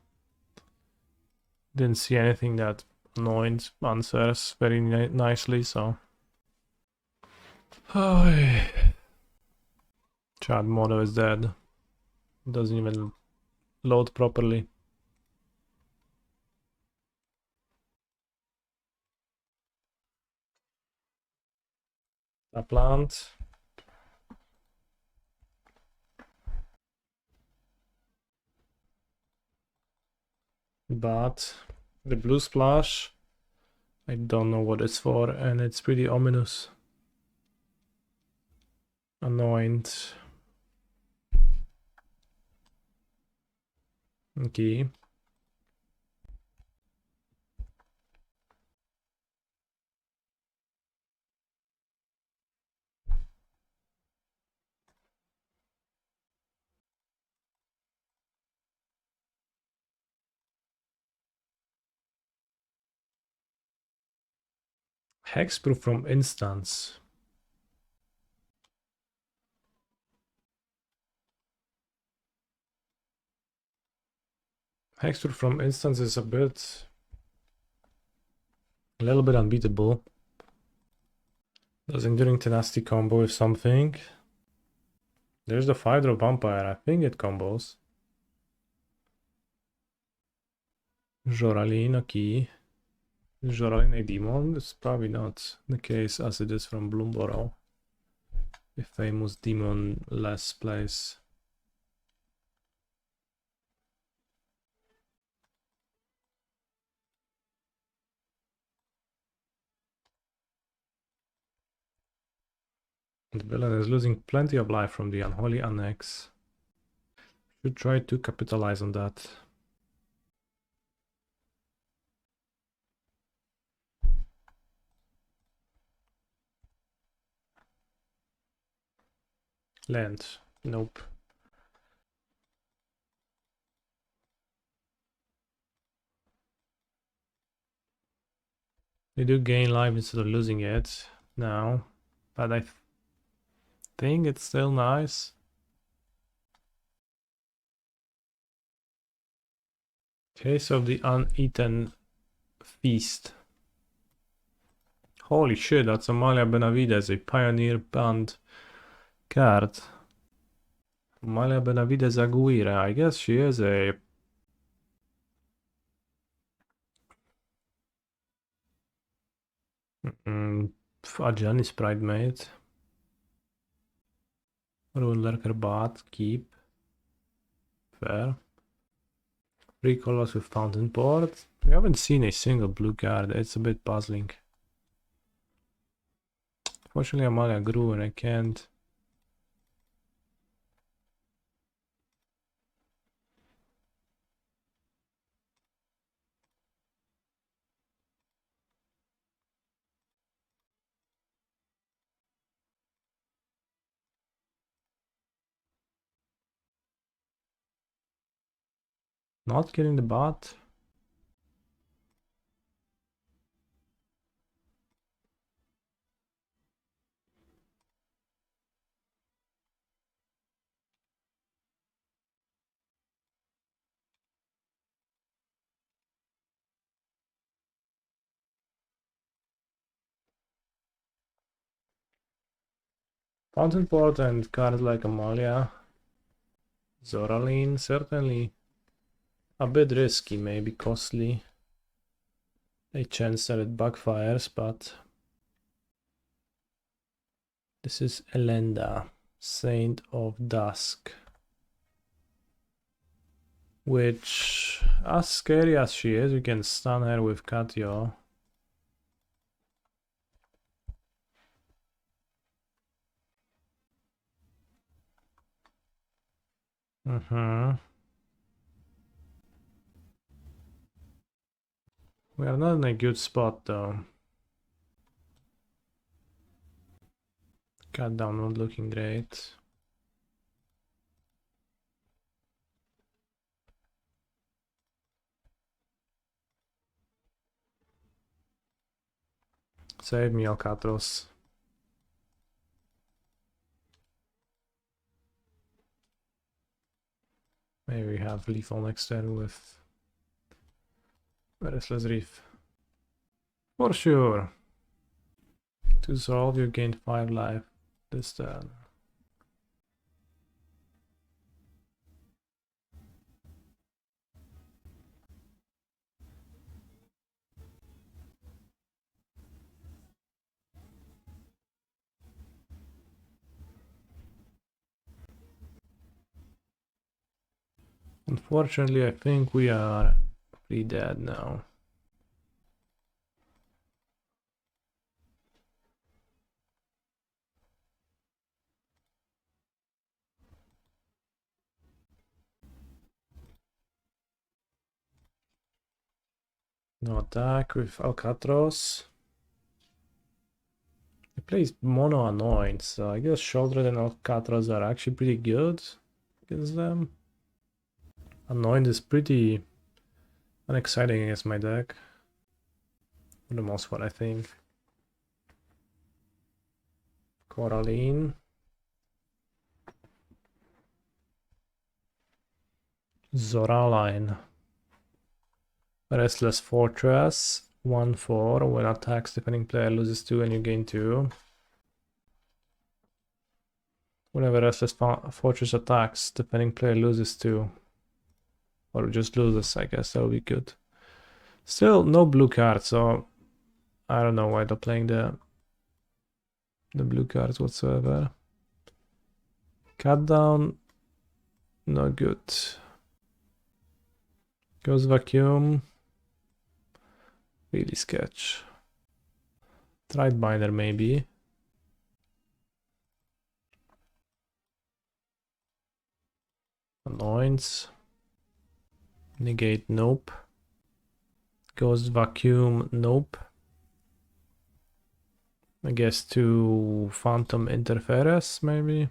Didn't see anything that Anoint answers very nicely, so. Oh, Chad Modo is dead. Doesn't even load properly. A plant. But the blue splash, I don't know what it's for, and it's pretty ominous. Anoint. Okay. Hexproof from instance. Hexproof from instance is a little bit unbeatable. Does Enduring Tenacity combo with something? There's the 5-drop vampire. I think it combos. Joraline, okay. Joraline a demon? It's probably not the case as it is from Bloomborough. A famous demon-less place. The villain is losing plenty of life from the Unholy Annex. Should try to capitalize on that. Land. Nope. They do gain life instead of losing it now, but I think it's still nice. Case of the Uneaten Feast. Holy shit, that's Amalia Benavides, a Pioneer Band card. Amalia Benavides Aguirre, I guess she is a... Ajani's Bridemaid. Runelurker Bat, keep. Fair. 3 colors with Fountain Board. We haven't seen a single blue card, it's a bit puzzling. Fortunately Amalia grew and I can't... Not getting the bot. Fountain Board and cards like Amalia. Zoraline, certainly a bit risky, maybe costly. A chance that it backfires, but this is Elenda, Saint of Dusk, which, as scary as she is, you can stun her with Kaito. We are not in a good spot though. Cut down not looking great. Save me, Alcatraz. Maybe we have lethal next turn with Restless Reef. For sure. To solve, you gained 5 life this turn. Unfortunately, I think we are pretty dead now. No attack with Alcatraz. He plays mono Anoint, so I guess Sheoldred and Alcatraz are actually pretty good against them. Anoint is pretty unexciting against my deck. For the most part, I think. Coraline. Zoraline. Restless Fortress. 1/4. When attacks, defending player loses 2 and you gain 2. Whenever Restless Fortress attacks, defending player loses 2. Or just loses, I guess that would be good. Still, no blue cards, so I don't know why they're playing the blue cards whatsoever. Cut down, no good. Goes Vacuum. Really sketch. Tidebinder maybe. Anoints. Negate, nope. Ghost Vacuum, nope. I guess 2 Phantom Interferes, maybe.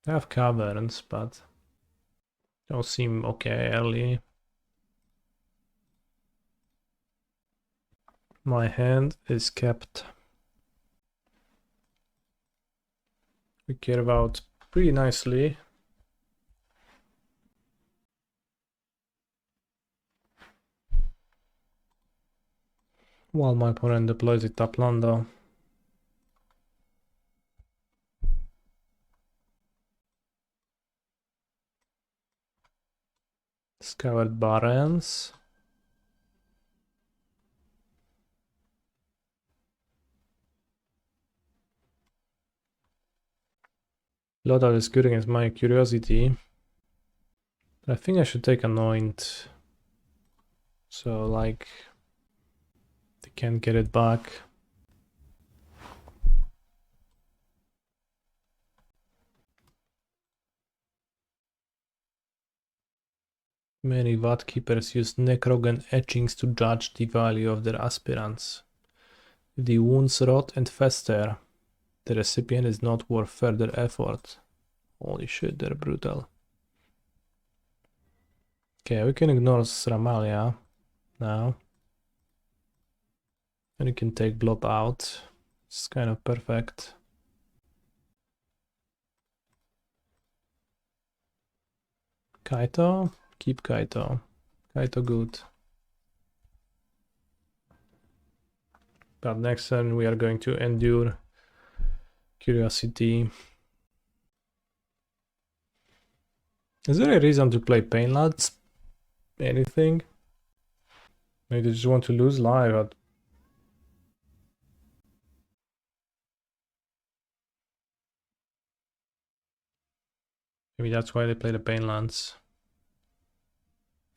I have Caverns, but they'll seem okay early. My hand is kept. We care out pretty nicely. While my opponent deploys it top lando. Discovered Barrens. Loadout is good against my curiosity. But I think I should take Anoint. So like they can't get it back. Many Vat keepers use Necrogan etchings to judge the value of their aspirants. If the wounds rot and fester, the recipient is not worth further effort. Holy shit, they're brutal. Okay, we can ignore Sramalia now. And we can take Blob out. It's kind of perfect. Kaito? Keep Kaito. Kaito good. But next turn we are going to endure Curiosity. Is there a reason to play Pain Lads? Anything? Maybe they just want to lose life at... Maybe that's why they play the Pain Lands.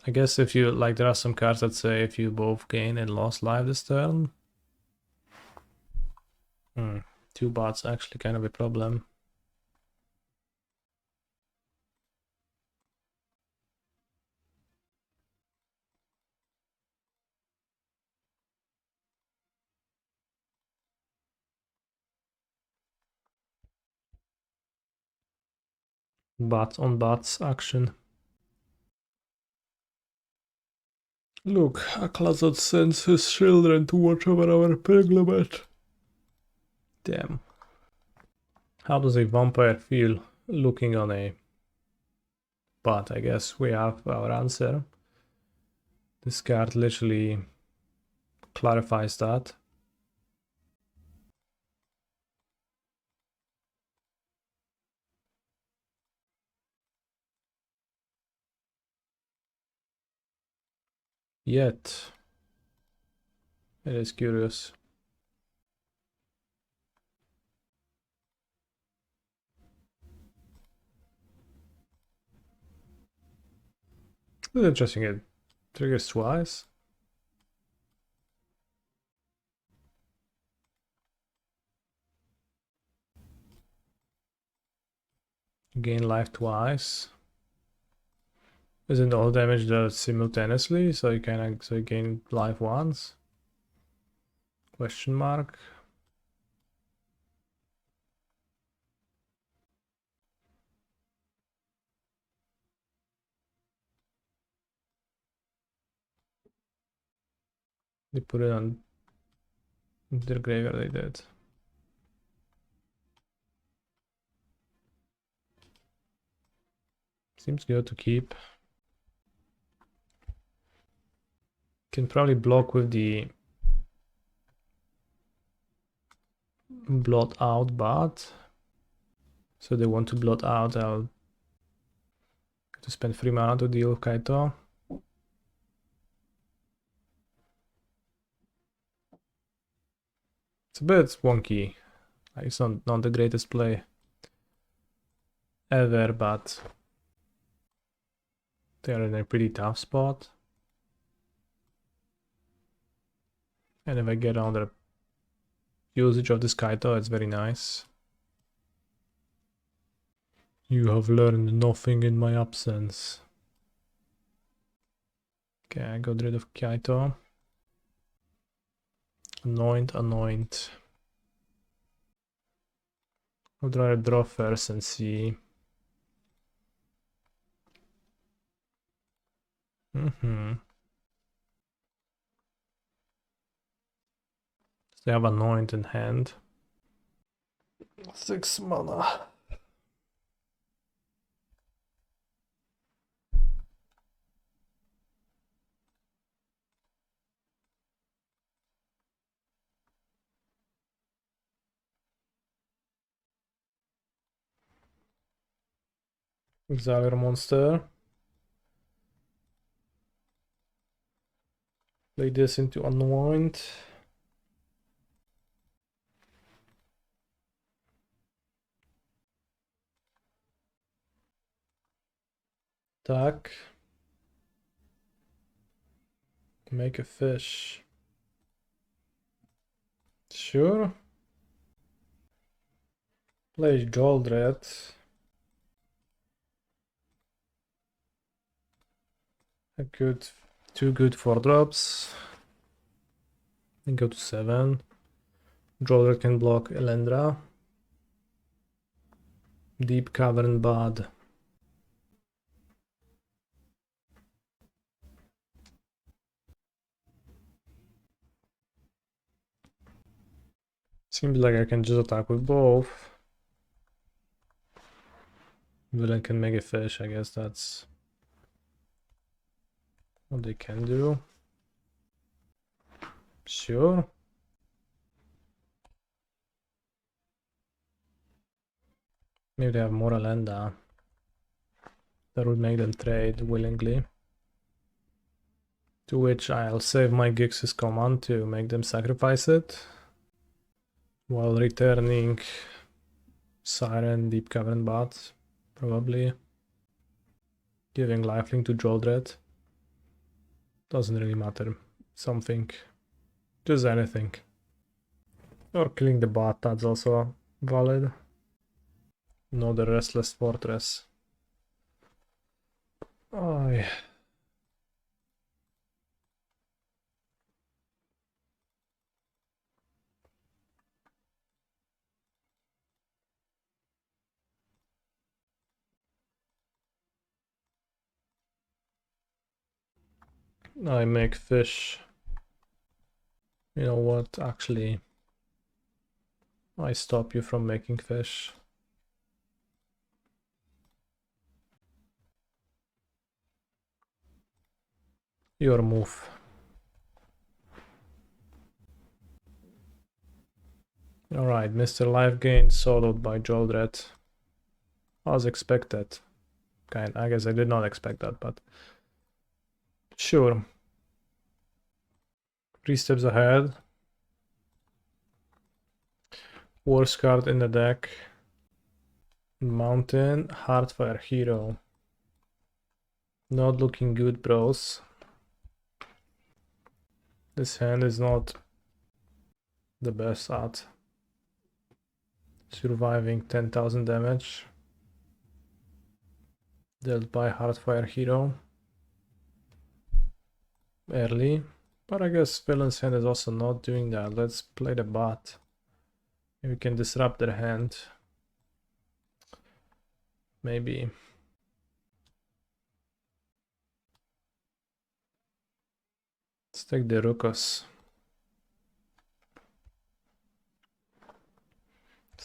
I guess if you, like, there are some cards that say if you both gain and lost life this turn. 2 bots actually kind of a problem. Bots on bots action. Look, Aclazotz sends his children to watch over our pilgrimage. Damn. How does a vampire feel looking on a bot? I guess we have our answer. This card literally clarifies that. Yet, it is curious. It's interesting, it triggers twice. Gain life twice. Isn't all damage done simultaneously? So you can actually gain life once? Question mark. They put it on their graveyard, they did. Seems good to keep. Can probably block with the blot out bot. So they want to blot out, I'll have to spend 3 mana to deal with Kaito. It's a bit wonky. It's not the greatest play ever, but they are in a pretty tough spot. And if I get on the usage of this Kaito, it's very nice. You have learned nothing in my absence. Okay, I got rid of Kaito. Anoint, Anoint. I'll try to draw first and see. They have Anoint in hand. 6 mana. Exile your monster. Play this into Anoint. Attack. Make a fish. Sure. Play Sheoldred. A good, 2 good 4-drops. And go to 7. Sheoldred can block Elendra. Deep-Cavern Bat. Seems like I can just attack with both. Villain can make a fish, I guess that's what they can do. Sure. Maybe they have more Elenda. That would make them trade willingly. To which I'll save my Gix's command to make them sacrifice it. While returning Siren, Deep-Cavern Bat, probably. Giving lifelink to Sheoldred. Doesn't really matter. Something. Just anything. Or killing the bot, that's also valid. No, the Restless Fortress. Oh, yeah. I make fish. You know what? Actually, I stop you from making fish. Your move. Alright, Mr. Life Gain soloed by Sheoldred. As expected. I guess I did not expect that, but sure. 3 steps ahead. Worst card in the deck. Mountain, Heartfire Hero. Not looking good, bros. This hand is not the best at surviving 10,000 damage dealt by Heartfire Hero early. But I guess villain's hand is also not doing that. Let's play the bot. Maybe we can disrupt their hand. Maybe. Let's take the Rukos.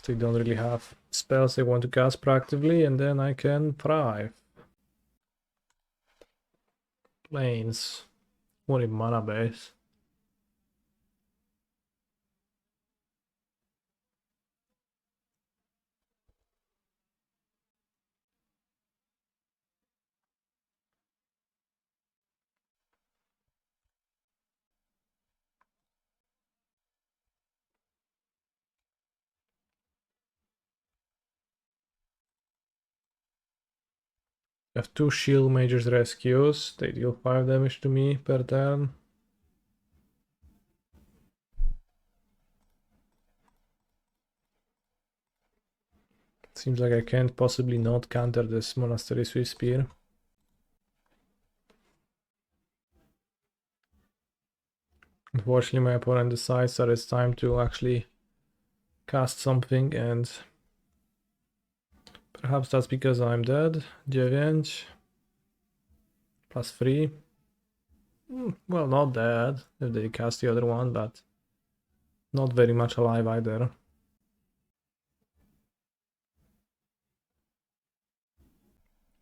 They don't really have spells they want to cast proactively, and then I can thrive. Planes. What in mana base? I have 2 Shield Mage's Rescues. They deal 5 damage to me per turn. Seems like I can't possibly not counter this Monastery Swift Spear. Unfortunately, my opponent decides that it's time to actually cast something, and perhaps that's because I'm dead. 9 plus 3. Well, not dead if they cast the other one, but not very much alive either.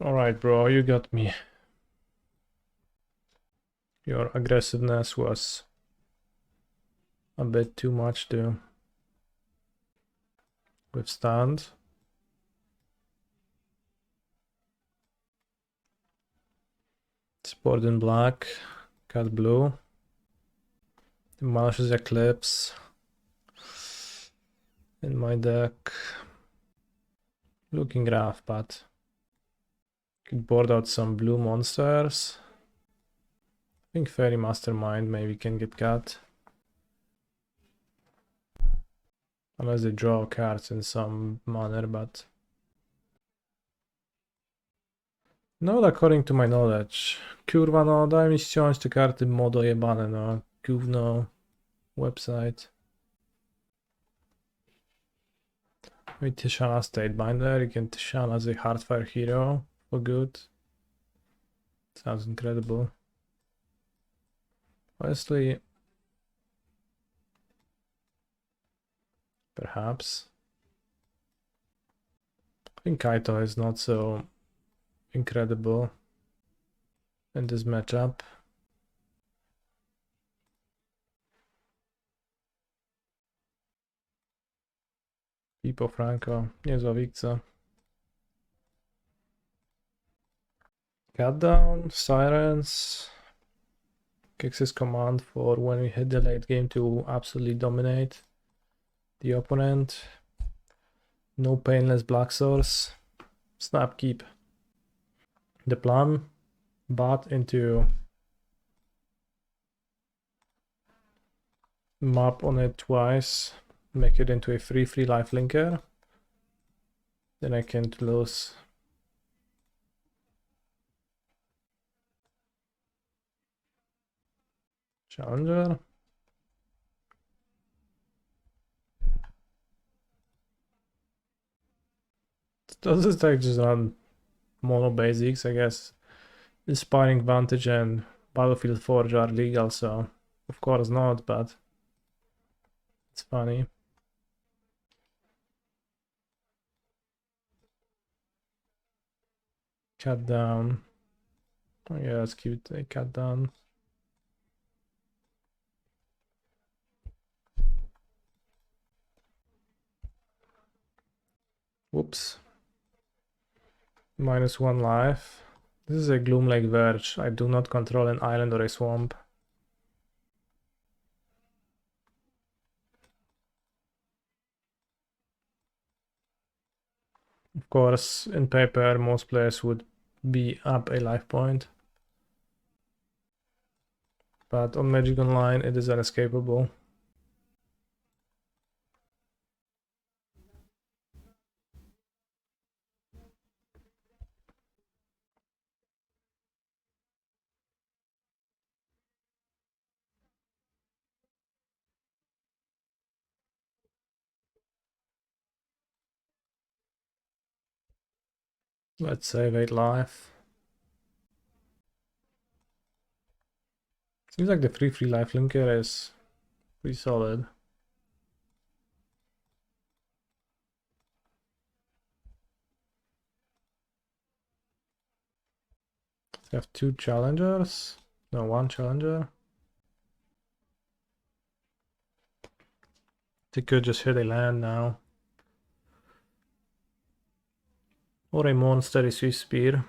Alright, bro, you got me. Your aggressiveness was a bit too much to withstand. Sport in black, cut blue. The Malicious Eclipse in my deck. Looking rough, but could board out some blue monsters. I think Faerie Mastermind maybe can get cut. Unless they draw cards in some manner, but no, according to my knowledge. Kurwa no, daj mi ściąć te karty modo jebane no. Gówno. Website. Maybe Tishana Tidebinder, you can Tishana as a Hardfire hero for good. Sounds incredible. Honestly, perhaps. I think Kaito is not so incredible in this matchup. Pipo Franco, niezła wikca. Cut down, Sirens. Kicks his command for when we hit the late game to absolutely dominate the opponent. No painless black source. Snap keep. The plan, bat into map on it twice, make it into a free life linker. Then I can lose. Challenger. Does this deck just run mono basics? I guess Inspiring Vantage and Battlefield Forge are legal, so of course not, but it's funny. Cut down. Oh yeah, that's cute. They cut down. Whoops. -1 life. This is a Gloomlake Verge. I do not control an island or a swamp. Of course, in paper, most players would be up a life point. But on Magic Online, it is unescapable. Let's save 8 life. Seems like the free life linker is pretty solid. We have 2 challengers. No, 1 challenger. They could just hit a land now. Or a monster is Swiss Spear.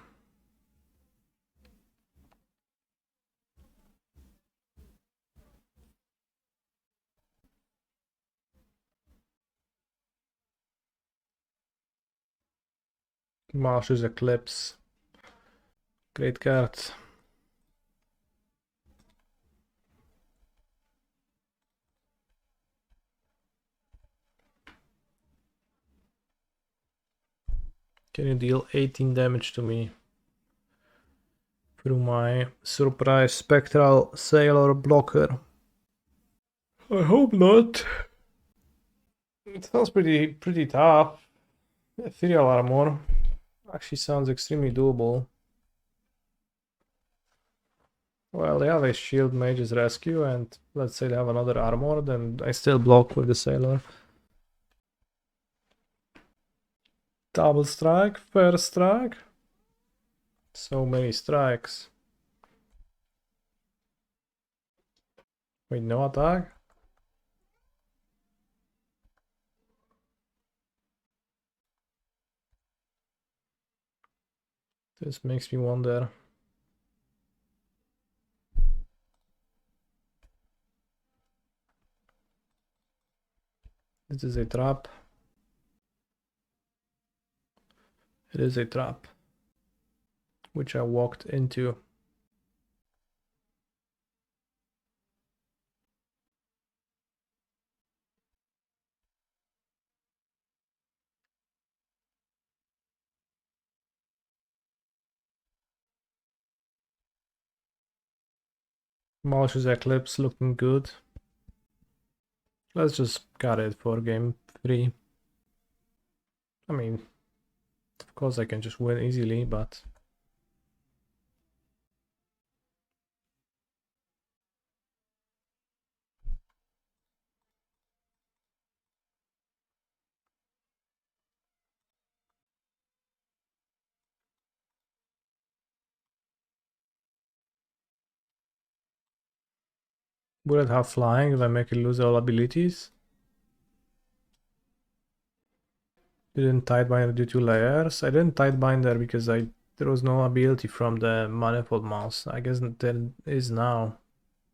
Malicious Eclipse. Great card. Can you deal 18 damage to me through my surprise Spectral Sailor blocker? I hope not. It sounds pretty tough. Ethereal armor actually sounds extremely doable. Well, they have a shield mage's rescue, and let's say they have another armor, then I still block with the sailor. Double strike, first strike. So many strikes. Wait, no attack? This makes me wonder. This is a trap. It is a trap, which I walked into. Malicious Eclipse looking good. Let's just cut it for game 3. I mean, of course I can just win easily, but... Would it have flying if I make it lose all abilities? Didn't Tidebinder do 2 layers? I didn't Tidebinder because there was no ability from the Manifold Mouse. I guess there is now.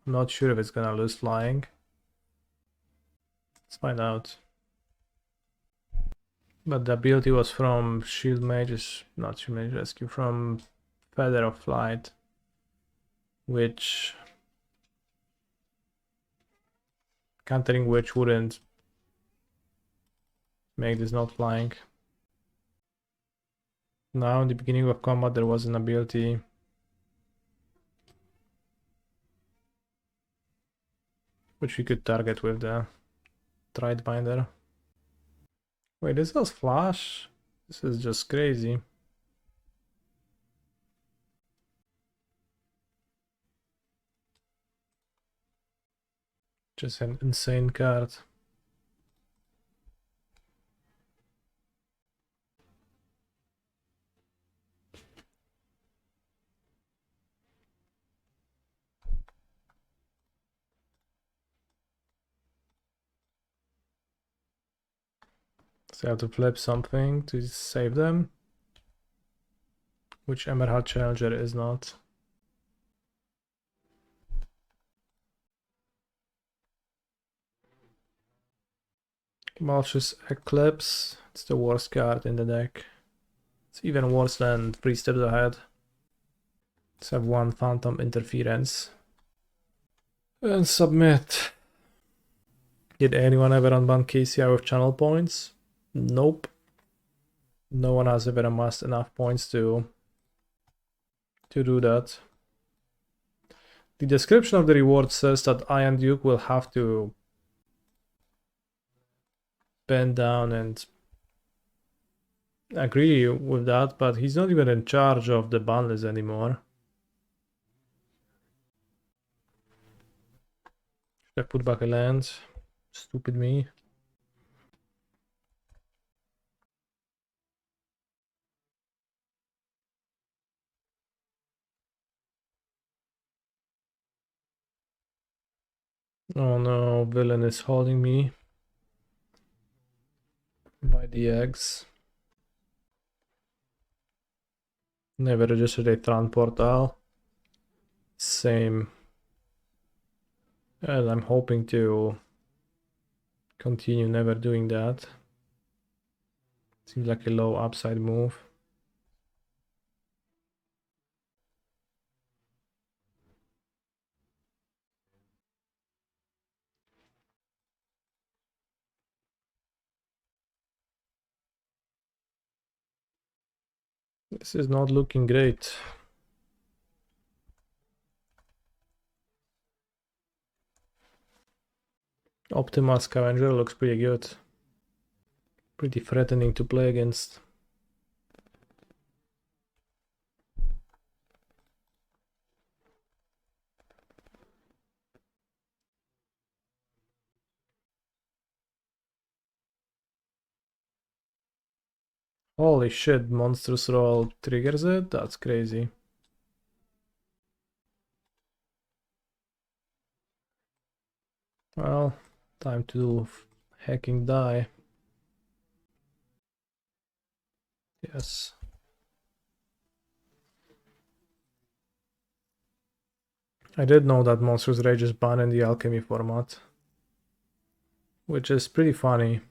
I'm not sure if it's gonna lose flying. Let's find out. But the ability was from Shield Mage's, not Shield Mage Rescue, from Feather of Flight, which... countering which wouldn't make this not flying. Now in the beginning of combat there was an ability which we could target with the Tidebinder. Wait, this was flash? This is just crazy. Just an insane card. So I have to flip something to save them, which Emerald Challenger is not. Malicious Eclipse, it's the worst card in the deck. It's even worse than 3 steps ahead. Let's have 1 Phantom Interference. And submit. Did anyone ever unban KCI with channel points? Nope. No one has ever amassed enough points to do that. The description of the reward says that Iron Duke will have to bend down and agree with that, but he's not even in charge of the ban list anymore. Should I put back a land? Stupid me. Oh no, villain is holding me by the eggs. Never registered a Tran portal. Same. And I'm hoping to continue never doing that. Seems like a low upside move. This is not looking great. Optimal Scavenger looks pretty good. Pretty threatening to play against. Holy shit, Monstrous Roll triggers it? That's crazy. Well, time to do hacking die. Yes. I did know that Monstrous Rage is banned in the Alchemy format, which is pretty funny.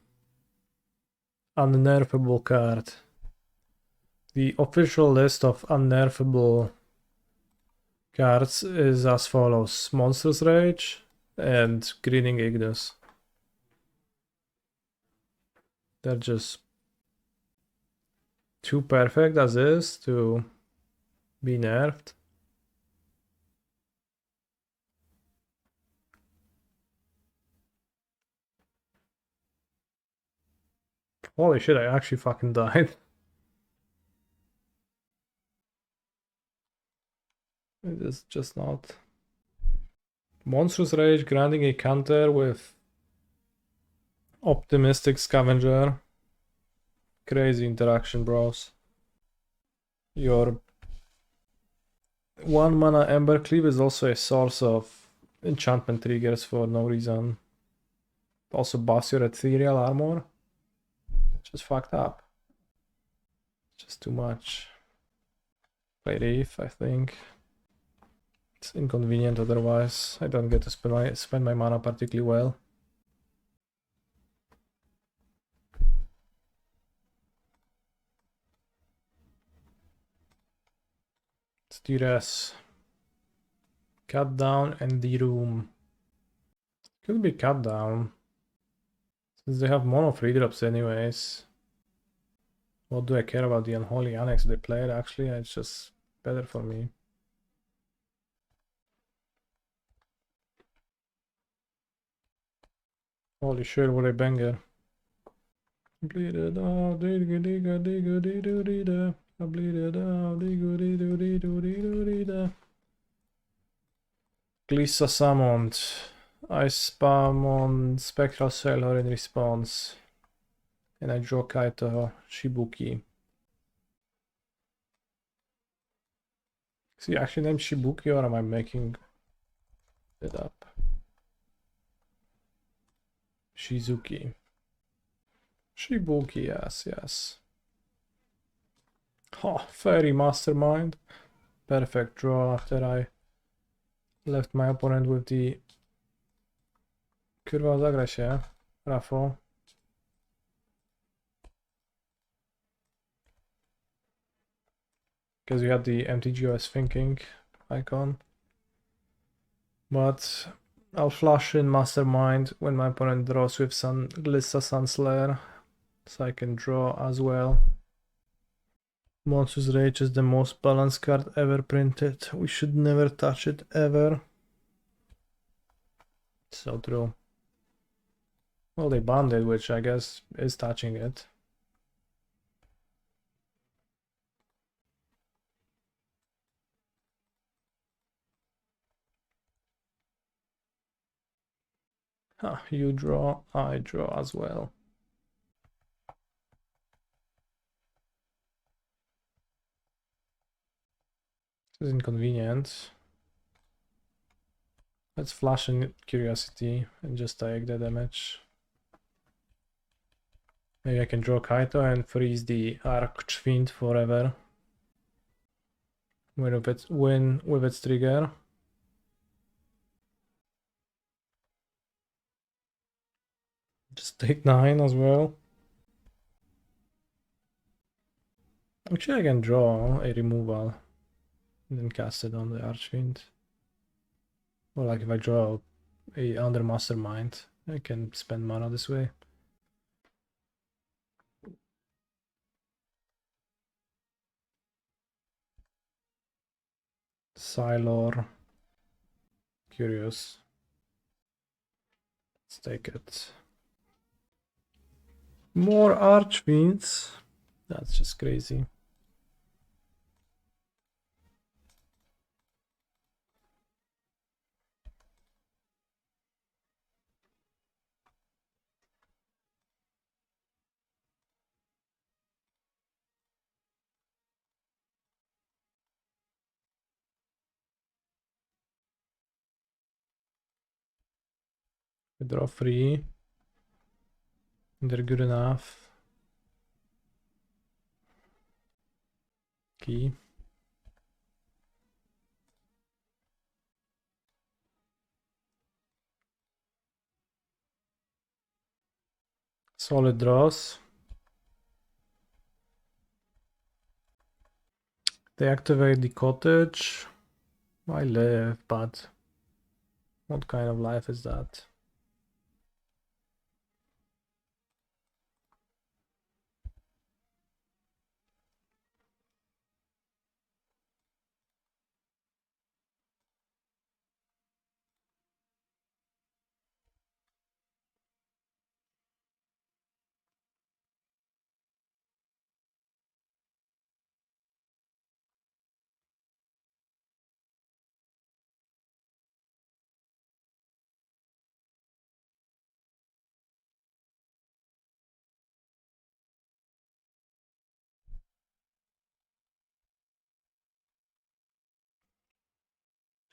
unnerfable card. The official list of unnerfable cards is as follows: Monstrous Rage and Grinning Ignis. They're just too perfect as is to be nerfed. Holy shit, I actually fucking died. It is just not. Monstrous Rage granting a counter with Optimistic Scavenger. Crazy interaction, bros. Your 1 mana Ember Cleave is also a source of enchantment triggers for no reason. Also buffs your ethereal armor. Just fucked up. Just too much. Play Reef, I think. It's inconvenient otherwise. I don't get to spend my mana particularly well. It's Duress. Cut down and the room. Could be cut down. Since they have mono 3-drops anyways. What do I care about the Unholy Annex they played? Actually, it's just better for me. Holy shit, what a banger. Bleed it out, digga digga digga digga digga. I bleed it out, digga digga digga digga digga. Glissa summoned. I spam on Spectral Sailor in response. And I draw Kaito Shibuki. Is he actually named Shibuki or am I making it up? Shizuki. Shibuki, yes, yes. Oh, Faerie Mastermind. Perfect draw after I left my opponent with the... Kurwa, zagraj się, Rafał. Because you had the MTGO as thinking icon. But I'll flush in Mastermind when my opponent draws with Glissa Sunslayer, so I can draw as well. Monstrous Rage is the most balanced card ever printed. We should never touch it ever. So true. Well, they banned it, which I guess is touching it. Ah, you draw, I draw as well. This is inconvenient. Let's flash in Curiosity and just take the damage. Maybe I can draw Kaito and freeze the Archfiend forever. Win with its trigger. Just take 9 as well. Actually, I can draw a removal and then cast it on the Archfiend. Or like if I draw a under Mastermind, I can spend mana this way. Sailor. Curious. Let's take it. More Archfiends. That's just crazy. We draw 3. They're good enough. Key. Solid draws. They activate the cottage. I live, but what kind of life is that?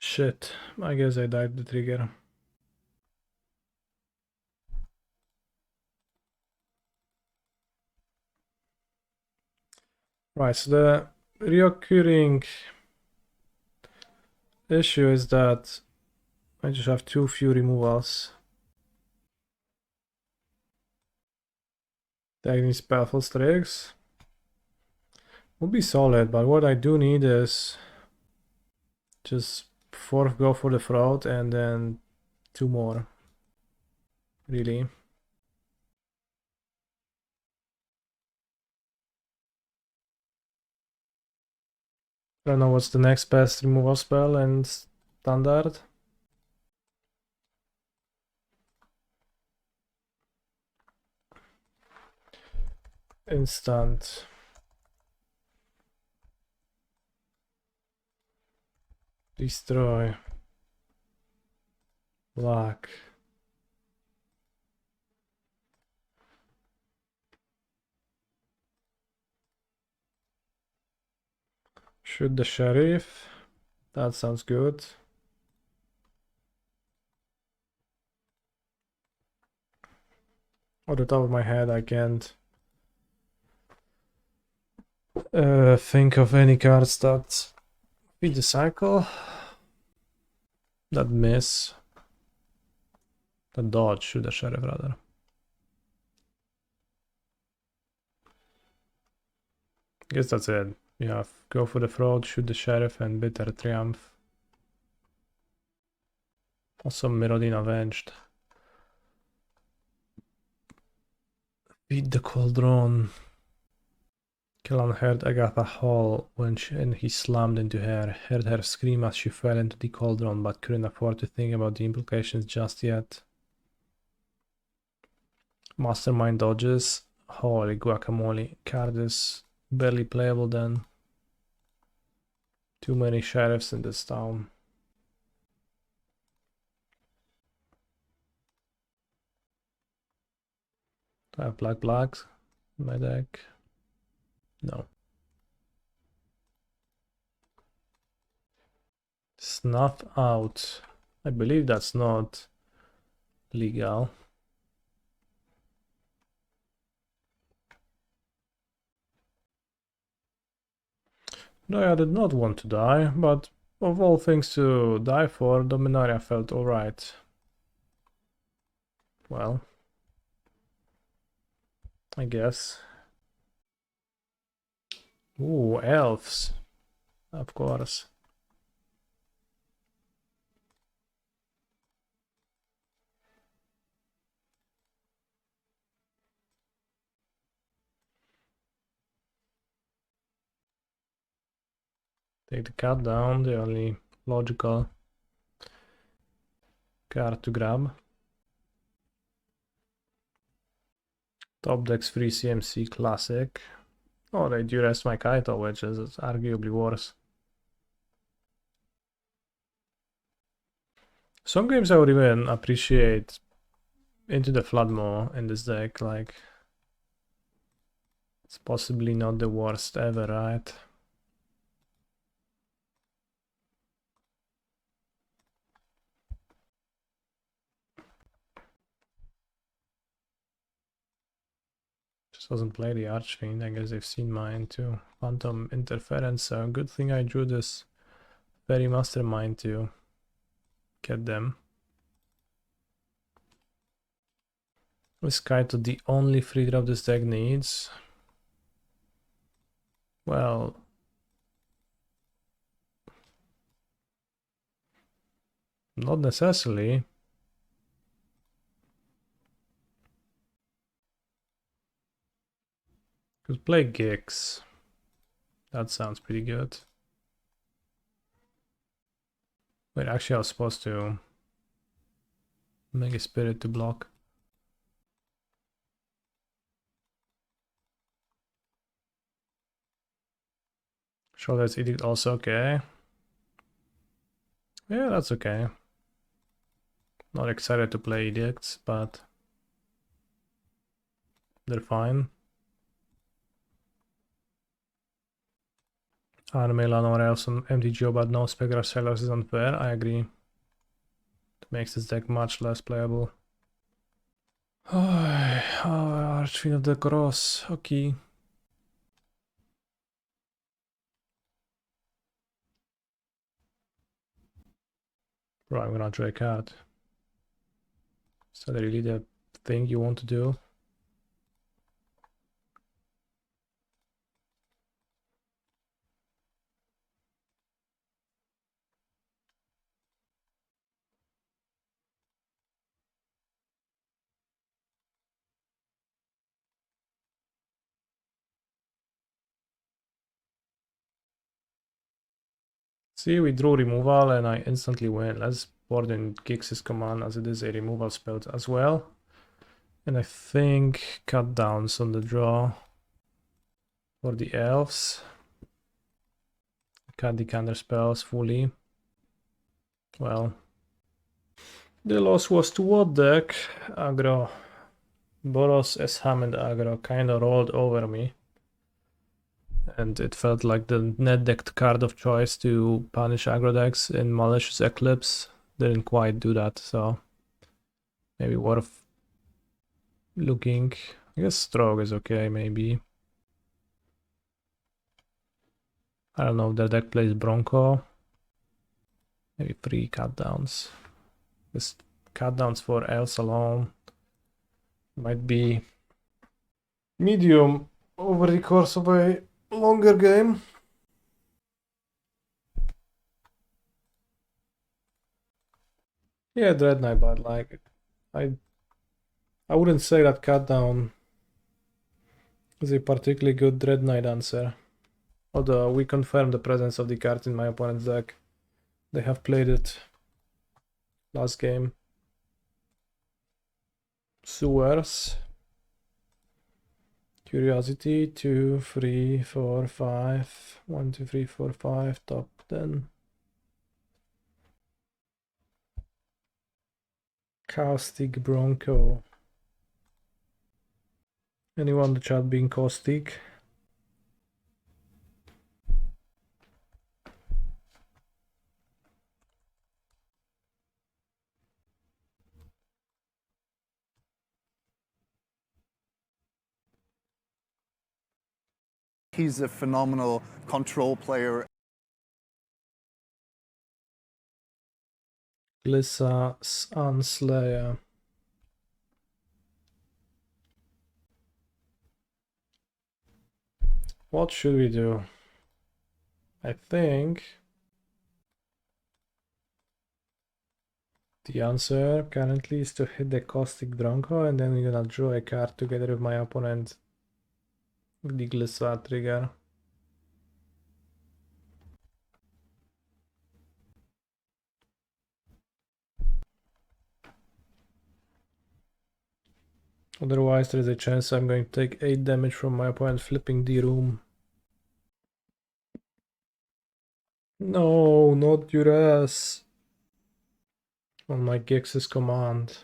Shit, I guess I died the trigger. Right, so the reoccurring issue is that I just have too few removals. Taking Spellful Strix would be solid, but what I do need is just go for the fraud and then 2 more. Really. I don't know what's the next best removal spell and standard. Instant. Destroy. Black. Shoot the sheriff. That sounds good. Off the top of my head, I can't think of any cards that beat the cycle. That miss. That dodge, shoot the sheriff rather. Guess that's it. You have go for the fraud, shoot the sheriff, and bitter triumph. Also Mirrodin Avenged. Beat the Cauldron. Kellan heard Agatha Hall when he slammed into her. Heard her scream as she fell into the cauldron, but couldn't afford to think about the implications just yet. Mastermind dodges. Holy guacamole. Card is barely playable then. Too many sheriffs in this town. Do I have blacks in my deck? No. Snuff out. I believe that's not legal. No, I did not want to die, but of all things to die for, Dominaria felt alright. Well, I guess. Ooh, elves. Of course. Take the cat down, the only logical card to grab. Top decks free CMC classic. Oh, they duress my Kaito, which is arguably worse. Some games I would even appreciate Into the Flood more in this deck, like it's possibly not the worst ever, right? Just doesn't play the Archfiend. I guess they've seen mine too. Phantom Interference, so good thing I drew this Faerie Mastermind to get them. Is Kaito the only free drop this deck needs? Well, Not necessarily. Could play Gix. That sounds pretty good. Wait, actually I was supposed to make a spirit to block. Sheoldred's Edict also okay. Yeah, that's okay. Not excited to play Edicts, but they're fine. Anime Lanor Elves on MTGO, but no Spectral Sailors is unfair. I agree. It makes this deck much less playable. Oh, Archfiend of the Cross. Okay. Bro, I'm gonna draw a card. Is that really the thing you want to do? See, we drew removal and I instantly win. Let's board in Gix's command as it is a removal spell as well. And I think cut downs on the draw for the elves. Cut the counter spells fully. Well, the loss was to what deck? Aggro. Boros, Esham and Aggro kinda rolled over me. And it felt like the net decked card of choice to punish aggro decks in Malicious Eclipse. Didn't quite do that, so maybe worth looking. I guess Stroke is okay, maybe. I don't know if the deck plays Bronco. Maybe 3 cut downs. This cut downs for elves alone might be medium over the course of a longer game. Yeah, Dread Knight, but like I wouldn't say that cut down is a particularly good Dread Knight answer. Although we confirmed the presence of the card in my opponent's deck. They have played it last game. Sewers. Curiosity, 2, 3, 4, 5. 1, 2, 3, 4, 5. Top 10. Caustic Bronco. Anyone in the chat being caustic? He's a phenomenal control player. Glissa Sunslayer. What should we do? I think the answer currently is to hit the Caustic Bronco and then we're gonna draw a card together with my opponent with the Glissa trigger. Otherwise there is a chance I'm going to take 8 damage from my opponent flipping the room. No, not Duress. On my Gix's command.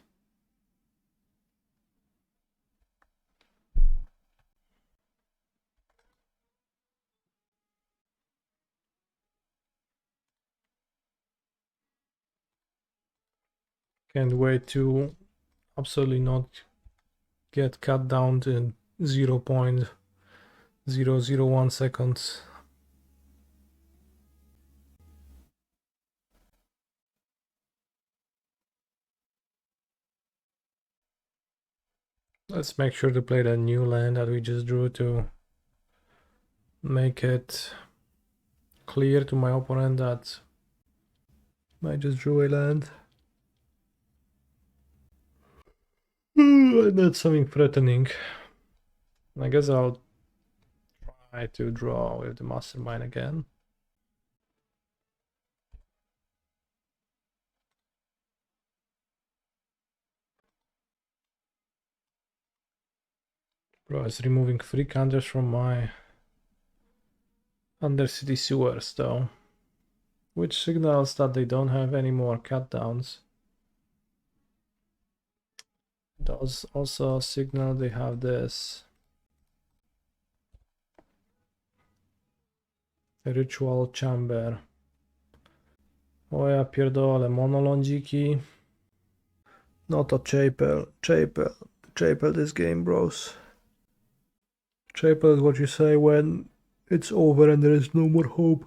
Can't wait to absolutely not get cut down to 0.001 seconds. Let's make sure to play the new land that we just drew to make it clear to my opponent that I just drew a land. That's something threatening. I guess I'll try to draw with the Mastermind again. Bro, it's removing 3 counters from my Undercity Sewers though, which signals that they don't have any more cut downs. Does also signal they have this Ritual Chamber. O ja pierdolę, monolongiki. No to Chapel this game, bros. Chapel is what you say when it's over and there is no more hope.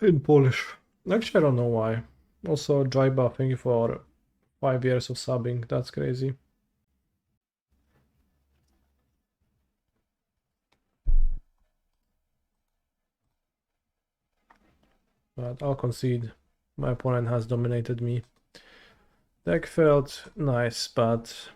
In Polish. Actually, I don't know why. Also, Jaiba, thank you for 5 years of subbing. That's crazy. But I'll concede. My opponent has dominated me. Deck felt nice, but